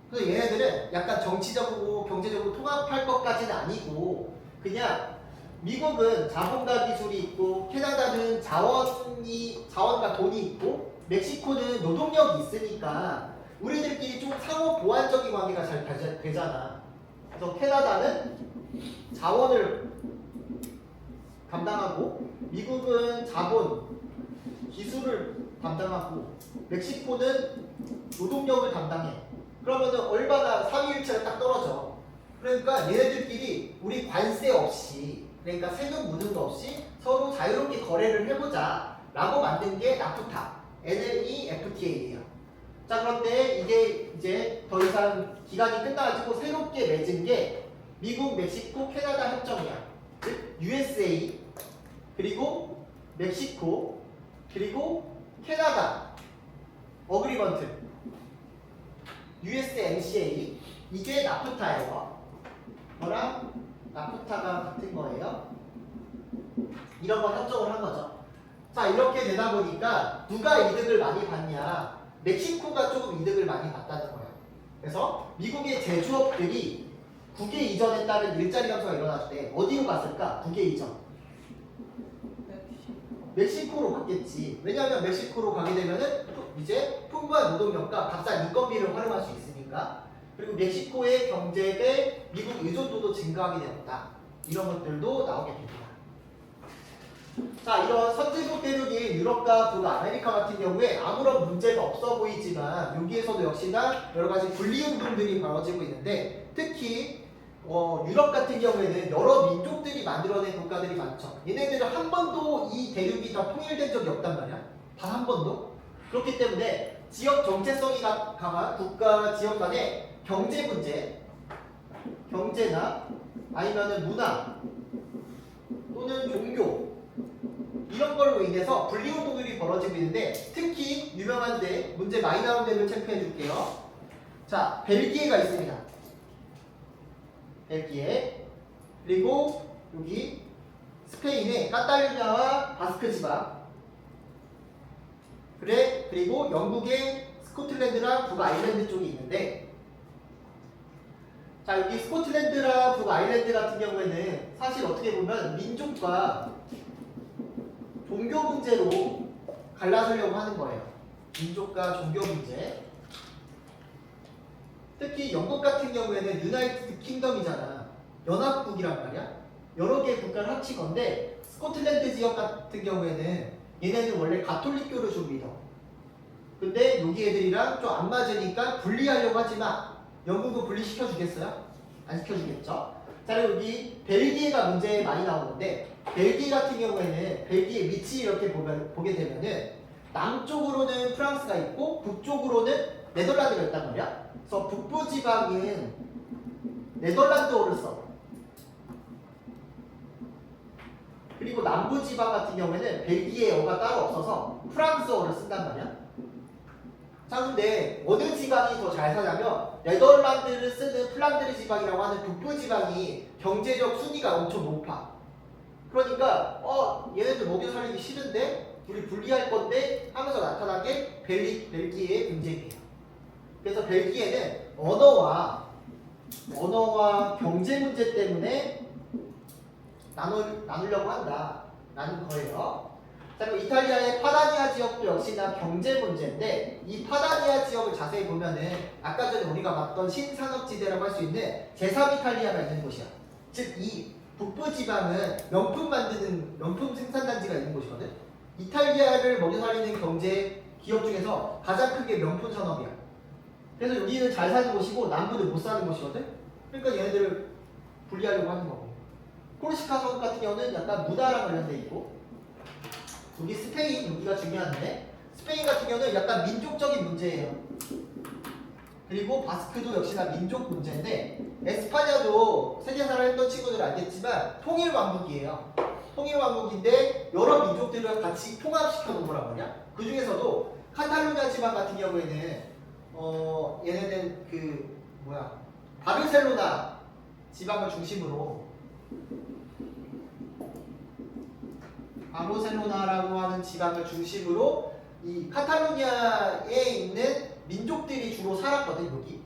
그래서 얘네들은 약간 정치적으로 경제적으로 통합할 것까지는 아니고 그냥 미국은 자본과 기술이 있고 캐나다는 자원과 돈이 있고 멕시코는 노동력이 있으니까 우리들끼리 좀 상호 보완적인 관계가 잘 되잖아. 그래서 캐나다는 자원을 담당하고 미국은 자본, 기술을 담당하고 멕시코는 노동력을 담당해. 그러면은 얼마나 삼위일체가 딱 떨어져. 그러니까 얘네들끼리 우리 관세 없이 그러니까 세금 묻는 거 없이 서로 자유롭게 거래를 해보자 라고 만든 게 나프타 NLEFTA예요. 자 그런데 이게 이제 더 이상 기간이 끝나가지고 새롭게 맺은 게 미국, 멕시코, 캐나다 협정이야. 즉 USA 그리고 멕시코 그리고 캐나다 어그리먼트 USMCA 이게 나프타예요. 뭐랑 나프타가 같은 거예요. 이런 걸 협정을 한 거죠. 자 이렇게 되다 보니까 누가 이득을 많이 받냐? 멕시코가 조금 이득을 많이 봤다는 거예요. 그래서 미국의 제조업들이 국외 이전에 따른 일자리 감소가 일어났을 때 어디로 갔을까? 국외 이전. 멕시코로 갔겠지. 왜냐하면 멕시코로 가게 되면은 이제 풍부한 노동력과 값싼 인건비를 활용할 수 있으니까. 그리고 멕시코의 경제에 미국 의존도도 증가하게 되었다. 이런 것들도 나오게 됩니다. 자, 이런 선진국 대륙인 유럽과 북아메리카 같은 경우에 아무런 문제가 없어 보이지만 여기에서도 역시나 여러 가지 분리운동들이 벌어지고 있는데 특히 유럽 같은 경우에는 여러 민족들이 만들어낸 국가들이 많죠. 얘네들은 한 번도 이 대륙이 다 통일된 적이 없단 말이야. 단 한 번도. 그렇기 때문에 지역 정체성이 강한 국가 지역 간의 경제 문제, 경제나 아니면은 문화 또는 종교 이런 걸로 인해서 분리운동들이 벌어지고 있는데 특히 유명한데 문제 많이 나온 데를 체크해 줄게요. 자, 벨기에가 있습니다. 벨기에 그리고 여기 스페인의 카탈루냐와 바스크 지방 그리고 영국의 스코틀랜드랑 북아일랜드 쪽이 있는데 자 여기 스코틀랜드랑 북아일랜드 같은 경우에는 사실 어떻게 보면 민족과 종교 문제로 갈라서려고 하는 거예요. 민족과 종교 문제. 특히 영국 같은 경우에는 유나이티드 킹덤이잖아. 연합국이란 말이야. 여러 개의 국가를 합친 건데 스코틀랜드 지역 같은 경우에는 얘네는 원래 가톨릭교를 좀 믿어. 근데 여기 애들이랑 좀 안 맞으니까 분리하려고 하지만 영국은 분리시켜 주겠어요? 안 시켜주겠죠? 자 그리고 여기 벨기에가 문제 많이 나오는데 벨기에 같은 경우에는 벨기에 위치 이렇게 보게 되면은 남쪽으로는 프랑스가 있고 북쪽으로는 네덜란드가 있단 말이야. 그래서 북부 지방은 네덜란드어를 써. 그리고 남부 지방 같은 경우에는 벨기에어가 따로 없어서 프랑스어를 쓴단 말이야. 자 근데 어느 지방이 더 잘 사냐면 네덜란드를 쓰는 플란드르 지방이라고 하는 북부 지방이 경제적 순위가 엄청 높아. 그러니까 얘네들 먹여 살리기 싫은데 우리 분리할 건데 하면서 나타난 게 벨기에의 분쟁이에요. 그래서 벨기에는 언어와 경제 문제 때문에 나누려고 한다라는 거예요. 자, 그리고 이탈리아의 파다니아 지역도 역시나 경제 문제인데 이 파다니아 지역을 자세히 보면은 아까 전에 우리가 봤던 신산업지대라고 할 수 있는 제3이탈리아가 있는 곳이야. 즉 이 북부 지방은 명품 생산단지가 있는 곳이거든. 이탈리아를 먹여 살리는 경제 기업 중에서 가장 큰 게 명품 산업이야. 그래서 여기는 잘 사는 곳이고 남부는 못 사는 곳이거든. 그러니까 얘네들을 분리하려고 하는 거고. 코르시카 성 같은 경우는 약간 문화랑 관련돼 있고 여기 스페인 여기가 중요한데 스페인 같은 경우는 약간 민족적인 문제예요. 그리고 바스크도 역시나 민족 문제인데 에스파냐도 세계사를 했던 친구들은 알겠지만 통일왕국이에요. 통일왕국인데 여러 민족들을 같이 통합시켜 놓은 거란 말이야. 그 중에서도 카탈루냐 지방 같은 경우에는 얘네는 바르셀로나 지방을 중심으로 바르셀로나라고 하는 지방을 중심으로 이 카탈루냐에 있는 민족들이 주로 살았거든 여기.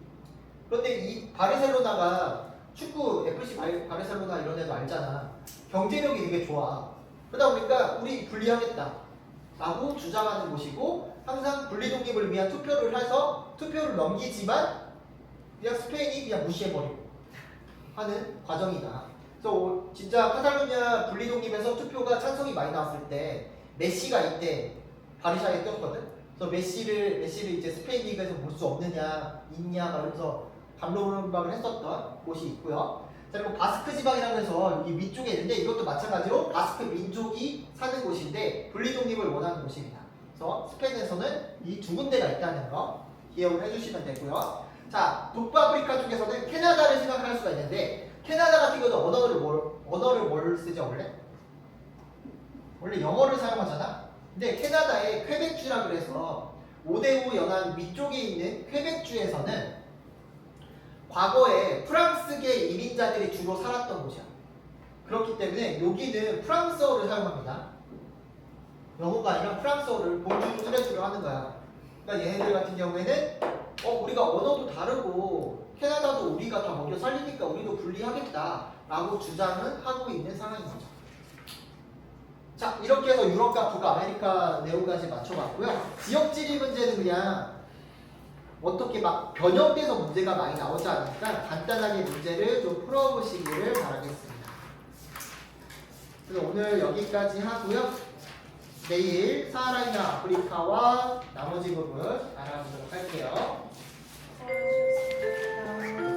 그런데 이 바르셀로나가 축구 FC 바르셀로나 이런 데도 알잖아. 경제력이 되게 좋아. 그러다 보니까 우리 분리하겠다 라고 주장하는 곳이고, 항상 분리 독립을 위한 투표를 해서 투표를 넘기지만 그냥 스페인이 그냥 무시해버리고 하는 과정이다. 그래서 진짜 카탈루냐 분리 독립에서 투표가 찬성이 많이 나왔을 때 메시가 이때 바르샤에 뛰었거든. 그래서 메시를 이제 스페인 리그에서 볼 수 없느냐 있냐 말면서 반론을 했었던 곳이 있고요. 자, 그리고 바스크 지방이라고 해서 여기 위쪽에 있는데 이것도 마찬가지로 바스크 민족이 사는 곳인데 분리 독립을 원하는 곳입니다. 그래서 스페인에서는 이 두 군데가 있다는 거 기억을 해주시면 되고요. 자, 북아프리카 쪽에서는 캐나다를 생각할 수가 있는데, 캐나다 같은 경우는 언어를 뭘 쓰죠 원래? 원래 영어를 사용하잖아. 근데 캐나다의 퀘벡주라 그래서 5대5 연안 위쪽에 있는 퀘벡주에서는 과거에 프랑스계 이민자들이 주로 살았던 곳이야. 그렇기 때문에 여기는 프랑스어를 사용합니다. 영어가 아니라 프랑스어를 본주 뚜레뚜레 하는 거야. 그러니까 얘네들 같은 경우에는 우리가 언어도 다르고 캐나다도 우리가 다 먹여 살리니까 우리도 분리하겠다 라고 주장을 하고 있는 상황인 거죠. 자, 이렇게 해서 유럽과 북아메리카 내용까지 맞춰봤고요. 지역지리 문제는 그냥 어떻게 막 변형돼서 문제가 많이 나오지 않으니까 간단하게 문제를 좀 풀어보시기를 바라겠습니다. 그래서 오늘 여기까지 하고요. 내일 사하라이나 아프리카와 나머지 부분 알아보도록 할게요. 수고하셨습니다.